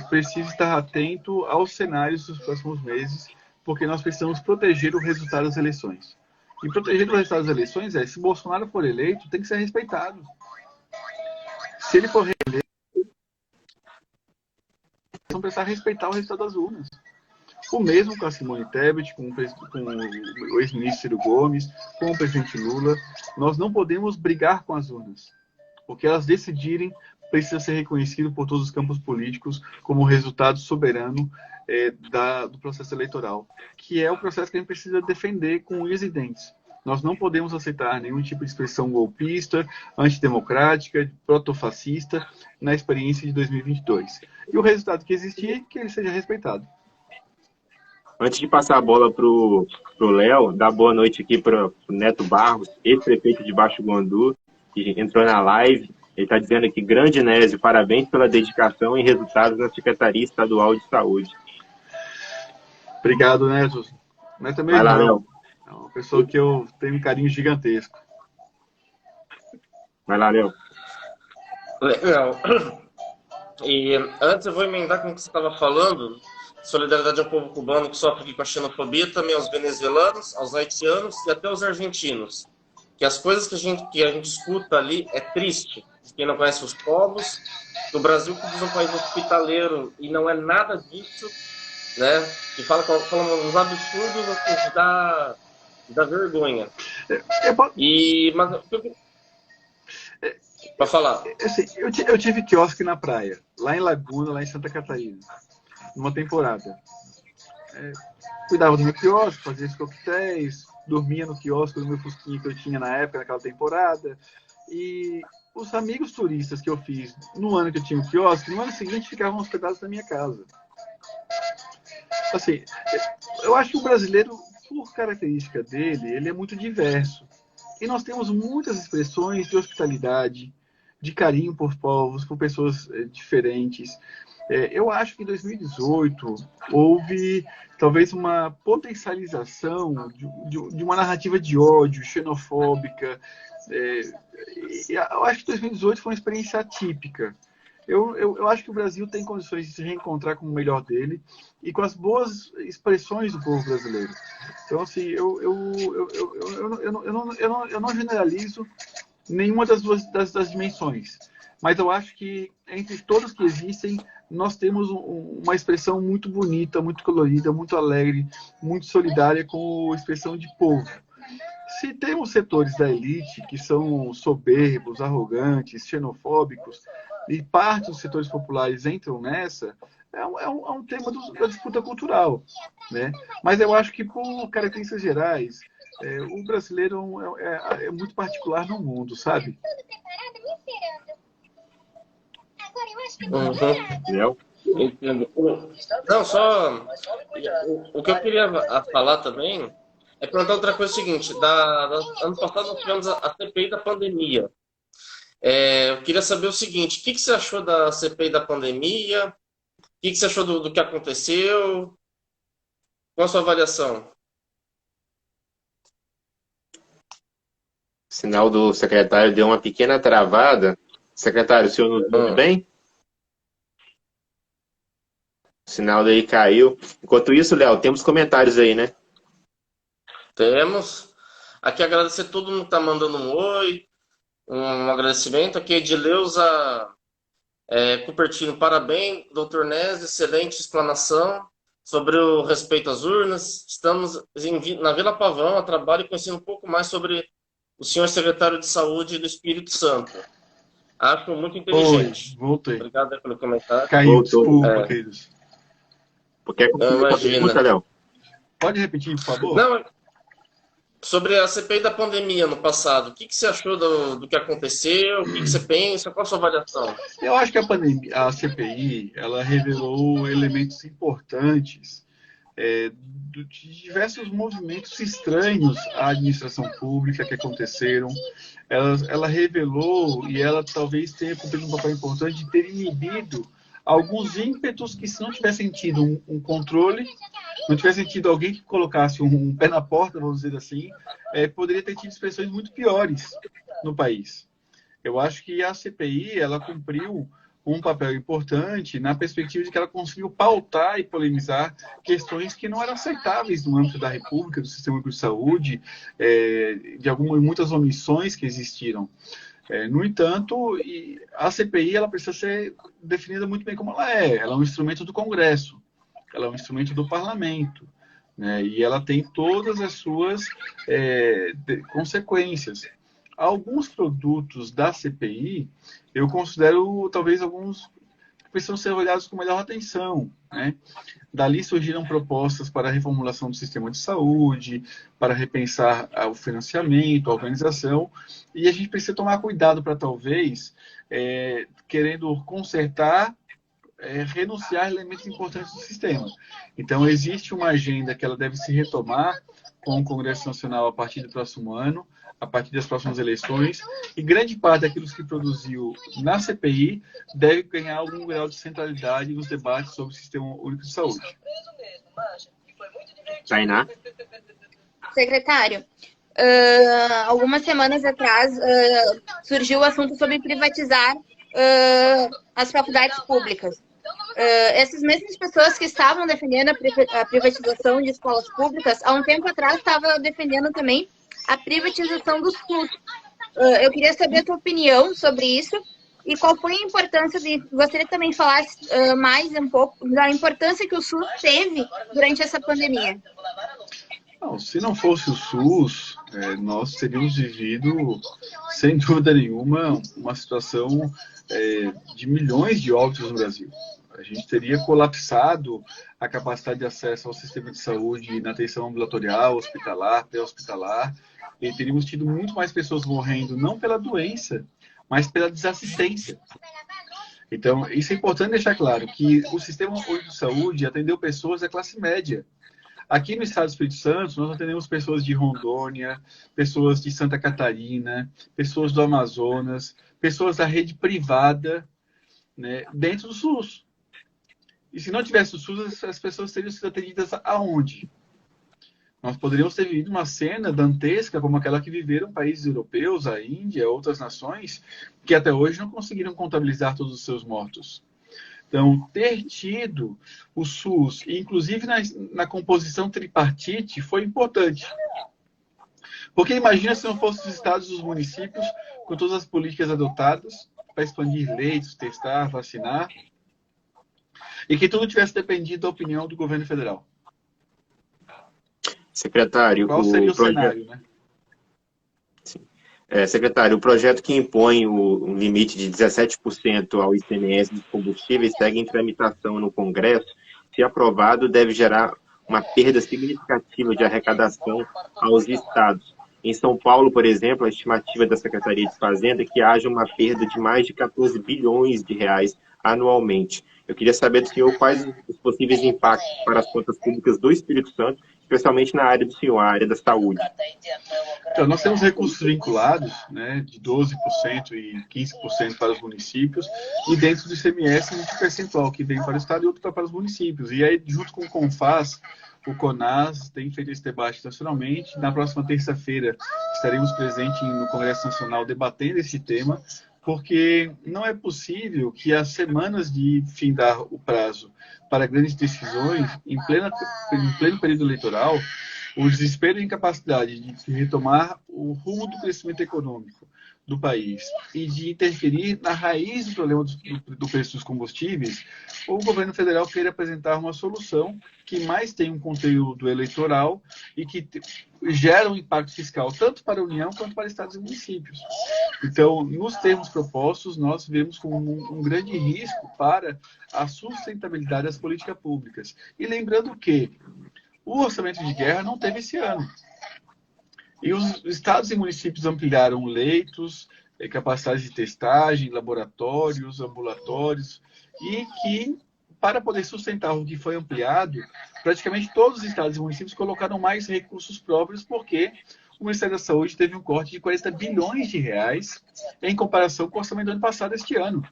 Speaker 4: precisa estar atento aos cenários dos próximos meses, porque nós precisamos proteger o resultado das eleições. E proteger o resultado das eleições se Bolsonaro for eleito, tem que ser respeitado. Se ele for reeleito, vão precisar respeitar o resultado das urnas. O mesmo com a Simone Tebet, com o ex-ministro Ciro Gomes, com o presidente Lula. Nós não podemos brigar com as urnas. O que elas decidirem precisa ser reconhecido por todos os campos políticos como resultado soberano do processo eleitoral, que é o processo que a gente precisa defender com unhas e dentes. Nós não podemos aceitar nenhum tipo de expressão golpista, antidemocrática, protofascista na experiência de 2022. E o resultado que existir, que ele seja respeitado.
Speaker 1: Antes de passar a bola para o Léo, dar boa noite aqui para o Neto Barros, ex-prefeito de Baixo Guandu, que entrou na live. Ele está dizendo aqui, grande Nésio, parabéns pela dedicação e resultados na Secretaria Estadual de Saúde.
Speaker 4: Obrigado, Neto. Neto é meu
Speaker 1: irmão.
Speaker 4: irmão. É uma pessoa que eu tenho um carinho gigantesco.
Speaker 1: Vai lá, Léo.
Speaker 3: Legal. E antes eu vou emendar com o que você estava falando. Solidariedade ao povo cubano que sofre aqui com a xenofobia, também aos venezuelanos, aos haitianos e até aos argentinos. Que as coisas que a gente escuta ali é triste. Quem não conhece os povos, o Brasil que diz um país hospitaleiro e não é nada disso, né? Que fala uns absurdos assim, dá vergonha. Para falar.
Speaker 4: Assim, eu tive quiosque na praia, lá em Laguna, lá em Santa Catarina, numa temporada. Cuidava do meu quiosque, fazia os coquetéis, dormia no quiosque do meu fusquinha que eu tinha na época, naquela temporada. E os amigos turistas que eu fiz no ano que eu tinha o quiosque, no ano seguinte ficavam hospedados na minha casa. Assim, eu acho que o brasileiro, por característica dele, ele é muito diverso. E nós temos muitas expressões de hospitalidade, de carinho por povos, por pessoas diferentes. Eu acho que em 2018 houve talvez uma potencialização de uma narrativa de ódio, xenofóbica. Eu acho que 2018 foi uma experiência atípica. Eu acho que o Brasil tem condições de se reencontrar com o melhor dele e com as boas expressões do povo brasileiro. Então, assim, eu não generalizo nenhuma das dimensões, mas eu acho que entre todas que existem, nós temos uma expressão muito bonita, muito colorida, muito alegre, muito solidária com a expressão de povo. Se temos setores da elite que são soberbos, arrogantes, xenofóbicos, e parte dos setores populares entram nessa, é um tema da disputa cultural, né? Mas eu acho que, por características gerais, o brasileiro é muito particular no mundo, sabe?
Speaker 3: Uhum. Entendo. Não, só o que eu queria falar também é perguntar outra coisa seguinte. Ano passado nós tivemos a CPI da pandemia. Eu queria saber o seguinte: o que você achou da CPI da pandemia? O que você achou do que aconteceu? Qual a sua avaliação?
Speaker 1: O sinal do secretário deu uma pequena travada. Secretário, o senhor nos ouve bem? O sinal daí caiu. Enquanto isso, Léo, temos comentários aí, né?
Speaker 3: Temos. Aqui agradecer todo mundo que está mandando um oi, um agradecimento. Aqui Edileuza Cupertino, parabéns, doutor Nes, excelente explanação sobre o respeito às urnas. Estamos na Vila Pavão a trabalho e conhecendo um pouco mais sobre o senhor secretário de Saúde do Espírito Santo. Acho muito inteligente.
Speaker 4: Oi, voltei.
Speaker 3: Obrigado pelo comentário.
Speaker 4: Caiu, desculpa, queridos.
Speaker 1: Porque
Speaker 3: imagina.
Speaker 1: Léo.
Speaker 4: Pode repetir, por favor?
Speaker 3: Não, sobre a CPI da pandemia no passado, o que você achou do que aconteceu? O que você pensa? Qual a sua avaliação?
Speaker 4: Eu acho que a CPI ela revelou elementos importantes de diversos movimentos estranhos à administração pública que aconteceram. Ela revelou, e ela talvez tenha cumprido um papel importante de ter inibido alguns ímpetos que, se não tivessem tido um controle, não tivessem tido alguém que colocasse um pé na porta, vamos dizer assim, poderia ter tido expressões muito piores no país. Eu acho que a CPI ela cumpriu um papel importante na perspectiva de que ela conseguiu pautar e polemizar questões que não eram aceitáveis no âmbito da República, do sistema único de saúde, de muitas omissões que existiram. No entanto, a CPI ela precisa ser definida muito bem como ela é. Ela é um instrumento do Congresso, ela é um instrumento do Parlamento, né? E ela tem todas as suas consequências. Alguns produtos da CPI, eu considero talvez alguns que precisam ser olhados com melhor atenção, né? Dali surgiram propostas para a reformulação do sistema de saúde, para repensar o financiamento, a organização, e a gente precisa tomar cuidado para talvez, querendo consertar, renunciar a elementos importantes do sistema. Então, existe uma agenda que ela deve se retomar com o Congresso Nacional a partir do próximo ano, a partir das próximas eleições, e grande parte daquilo que produziu na CPI deve ganhar algum grau de centralidade nos debates sobre o Sistema Único de Saúde.
Speaker 1: Tainá?
Speaker 2: Secretário, algumas semanas atrás surgiu o assunto sobre privatizar as faculdades públicas. Essas mesmas pessoas que estavam defendendo a privatização de escolas públicas, há um tempo atrás estavam defendendo também a privatização do SUS. Eu queria saber a tua opinião sobre isso e qual foi a importância gostaria que também falasse mais um pouco da importância que o SUS teve durante essa pandemia.
Speaker 4: Não, se não fosse o SUS, nós teríamos vivido, sem dúvida nenhuma, uma situação de milhões de óbitos no Brasil. A gente teria colapsado a capacidade de acesso ao sistema de saúde na atenção ambulatorial, hospitalar, pré-hospitalar, e teríamos tido muito mais pessoas morrendo, não pela doença, mas pela desassistência. Então, isso é importante deixar claro, que o sistema único de saúde atendeu pessoas da classe média. Aqui no estado do Espírito Santo, nós atendemos pessoas de Rondônia, pessoas de Santa Catarina, pessoas do Amazonas, pessoas da rede privada, né, dentro do SUS. E se não tivesse o SUS, as pessoas teriam sido atendidas aonde? Nós poderíamos ter vivido uma cena dantesca como aquela que viveram países europeus, a Índia, outras nações, que até hoje não conseguiram contabilizar todos os seus mortos. Então, ter tido o SUS, inclusive na composição tripartite, foi importante. Porque imagina se não fossem os estados e os municípios, com todas as políticas adotadas para expandir leitos, testar, vacinar, e que tudo tivesse dependido da opinião do governo federal.
Speaker 1: Secretário,
Speaker 4: qual seria o cenário, né?
Speaker 1: Sim. Secretário, o projeto que impõe um limite de 17% ao ICMS dos combustíveis segue em tramitação no Congresso. Se aprovado, deve gerar uma perda significativa de arrecadação aos estados. Em São Paulo, por exemplo, a estimativa da Secretaria de Fazenda é que haja uma perda de mais de 14 bilhões de reais anualmente. Eu queria saber do senhor quais os possíveis impactos para as contas públicas do Espírito Santo, especialmente na área do senhor, a área da saúde.
Speaker 4: Então, nós temos recursos vinculados, né, de 12% e 15% para os municípios, e dentro do ICMS, um percentual que vem para o Estado e outro para os municípios. E aí, junto com o CONFAS, o CONAS tem feito esse debate nacionalmente. Na próxima terça-feira, estaremos presentes no Congresso Nacional debatendo esse tema, porque não é possível que as semanas de findar o prazo para grandes decisões, em pleno período eleitoral, o desespero e a incapacidade de retomar o rumo do crescimento econômico do país e de interferir na raiz do problema do preço dos combustíveis, o governo federal queira apresentar uma solução que mais tem um conteúdo eleitoral e que gera um impacto fiscal tanto para a União quanto para estados e municípios. Então, nos termos propostos, nós vemos como um grande risco para a sustentabilidade das políticas públicas. E lembrando que o orçamento de guerra não teve esse ano. E os estados e municípios ampliaram leitos, capacidade de testagem, laboratórios, ambulatórios, e que, para poder sustentar o que foi ampliado, praticamente todos os estados e municípios colocaram mais recursos próprios, porque o Ministério da Saúde teve um corte de 40 bilhões de reais em comparação com o orçamento do ano passado, este ano.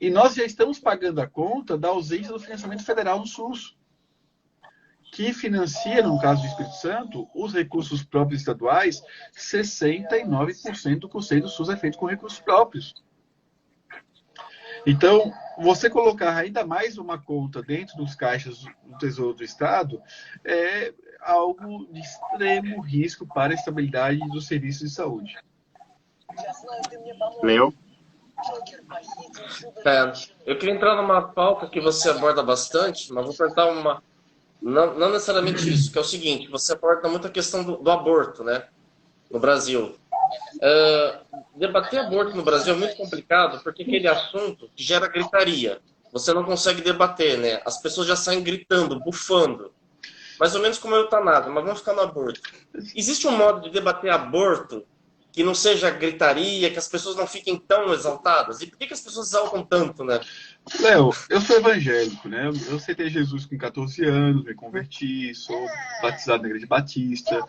Speaker 4: E nós já estamos pagando a conta da ausência do financiamento federal no SUS, que financia, no caso do Espírito Santo, os recursos próprios estaduais, 69% do custeio do SUS é feito com recursos próprios. Então, você colocar ainda mais uma conta dentro dos caixas do Tesouro do Estado é algo de extremo risco para a estabilidade dos serviços de saúde.
Speaker 1: Léo?
Speaker 3: Eu queria entrar numa pauta que você aborda bastante, mas vou perguntar uma... Não necessariamente isso, que é o seguinte, você aborda muito a questão do aborto, né, no Brasil. Debater aborto no Brasil é muito complicado, porque aquele assunto que gera gritaria. Você não consegue debater, né? As pessoas já saem gritando, bufando. Mais ou menos como a eutanásia, mas vamos ficar no aborto. Existe um modo de debater aborto que não seja gritaria, que as pessoas não fiquem tão exaltadas? E por que as pessoas exaltam tanto, né?
Speaker 4: Léo, eu sou evangélico, né? Eu aceitei Jesus com 14 anos, me converti, sou batizado na Igreja Batista.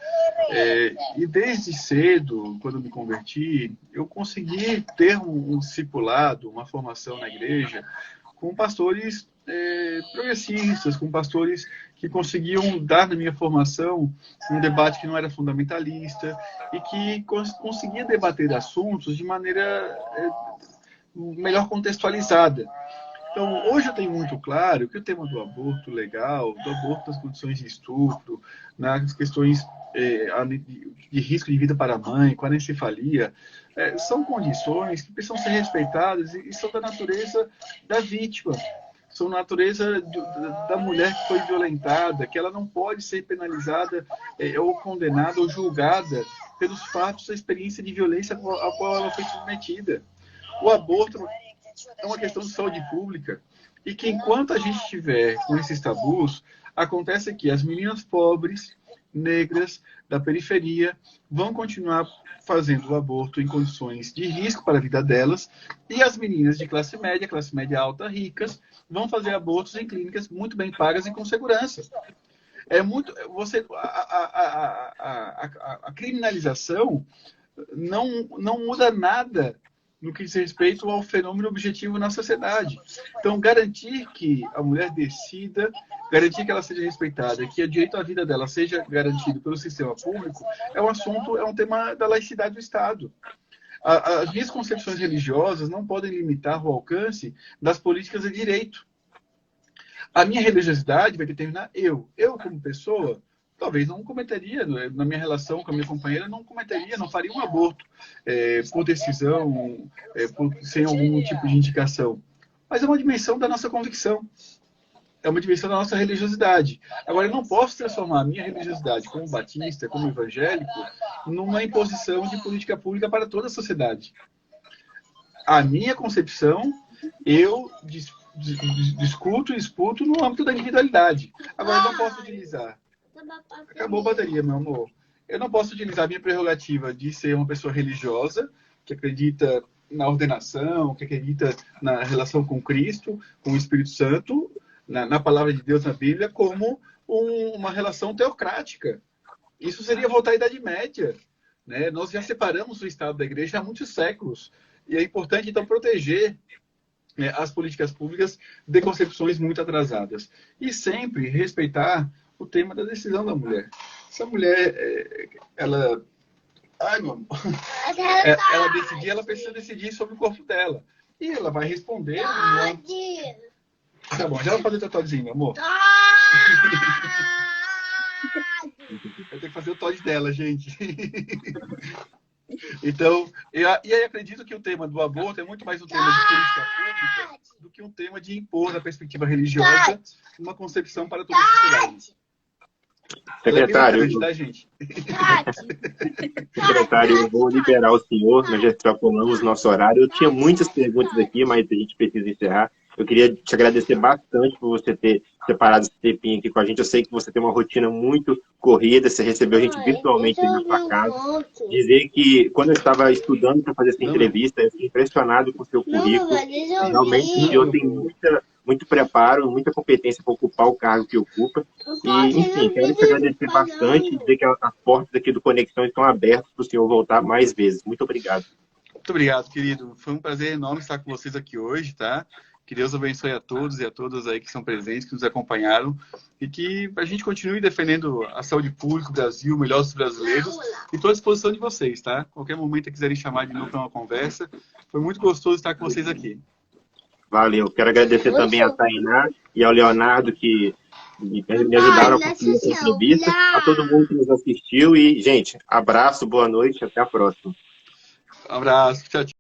Speaker 4: E desde cedo, quando me converti, eu consegui ter um discipulado, uma formação na igreja, com pastores progressistas, com pastores que conseguiam dar na minha formação um debate que não era fundamentalista e que conseguia debater assuntos de maneira melhor contextualizada. Então, hoje eu tenho muito claro que o tema do aborto legal, do aborto nas condições de estupro, nas questões de risco de vida para a mãe, com anencefalia, são condições que precisam ser respeitadas e são da natureza da vítima, são da natureza da mulher que foi violentada, que ela não pode ser penalizada ou condenada ou julgada pelos fatos da experiência de violência a qual ela foi submetida. O aborto é uma questão de saúde pública e que enquanto a gente estiver com esses tabus, acontece que as meninas pobres, negras, da periferia, vão continuar fazendo o aborto em condições de risco para a vida delas e as meninas de classe média alta, ricas, vão fazer abortos em clínicas muito bem pagas e com segurança. A criminalização não muda nada no que diz respeito ao fenômeno objetivo na sociedade. Então, garantir que a mulher decida, garantir que ela seja respeitada, que o direito à vida dela seja garantido pelo sistema público, é um tema da laicidade do Estado. As minhas concepções religiosas não podem limitar o alcance das políticas de direito. A minha religiosidade vai determinar eu como pessoa, talvez não cometeria, na minha relação com a minha companheira, não faria um aborto por decisão, sem algum tipo de indicação. Mas é uma dimensão da nossa convicção, é uma dimensão da nossa religiosidade. Agora, eu não posso transformar a minha religiosidade como batista, como evangélico, numa imposição de política pública para toda a sociedade. A minha concepção, eu discuto e disputo no âmbito da individualidade. Agora, eu não posso utilizar. Acabou a bateria, meu amor. Eu não posso utilizar a minha prerrogativa de ser uma pessoa religiosa, que acredita na ordenação, que acredita na relação com Cristo, com o Espírito Santo, na palavra de Deus na Bíblia, como uma relação teocrática. Isso seria voltar à Idade Média, né? Nós já separamos o Estado da Igreja há muitos séculos. E é importante, então, proteger as políticas públicas de concepções muito atrasadas. E sempre respeitar o tema da decisão da mulher. Se a mulher, ela decidir, ela precisa decidir sobre o corpo dela. E ela vai responder. Tá bom, já vou fazer o todzinho, meu amor. Eu tenho que fazer o Todd dela, gente. Então, e aí acredito que o tema do aborto é muito mais um tema de política pública do que um tema de impor, da perspectiva religiosa, uma concepção para toda a sociedade.
Speaker 1: Secretário, eu vou liberar o senhor, nós já extrapolamos nosso horário. Eu tinha muitas perguntas aqui, mas a gente precisa encerrar. Eu queria te agradecer bastante por você ter separado esse tempinho aqui com a gente. Eu sei que você tem uma rotina muito corrida, você recebeu a gente virtualmente na sua casa. Dizer que, quando eu estava estudando para fazer essa entrevista, eu fiquei impressionado com o seu currículo. Realmente, o senhor tem muito preparo, muita competência para ocupar o cargo que ocupa. E, enfim, quero te agradecer bastante e dizer que as portas aqui do Conexão estão abertas para o senhor voltar mais vezes. Muito obrigado.
Speaker 4: Muito obrigado, querido. Foi um prazer enorme estar com vocês aqui hoje, tá? Que Deus abençoe a todos e a todas aí que são presentes, que nos acompanharam, e que a gente continue defendendo a saúde pública, o Brasil, o melhor dos brasileiros, e estou à disposição de vocês, tá? Qualquer momento que quiserem chamar de novo para uma conversa, foi muito gostoso estar com vocês aqui.
Speaker 1: Valeu. Quero agradecer também a Tainá e ao Leonardo, que me ajudaram a construir essa entrevista, a todo mundo que nos assistiu, e, gente, abraço, boa noite, até a próxima.
Speaker 4: Um abraço, tchau, tchau.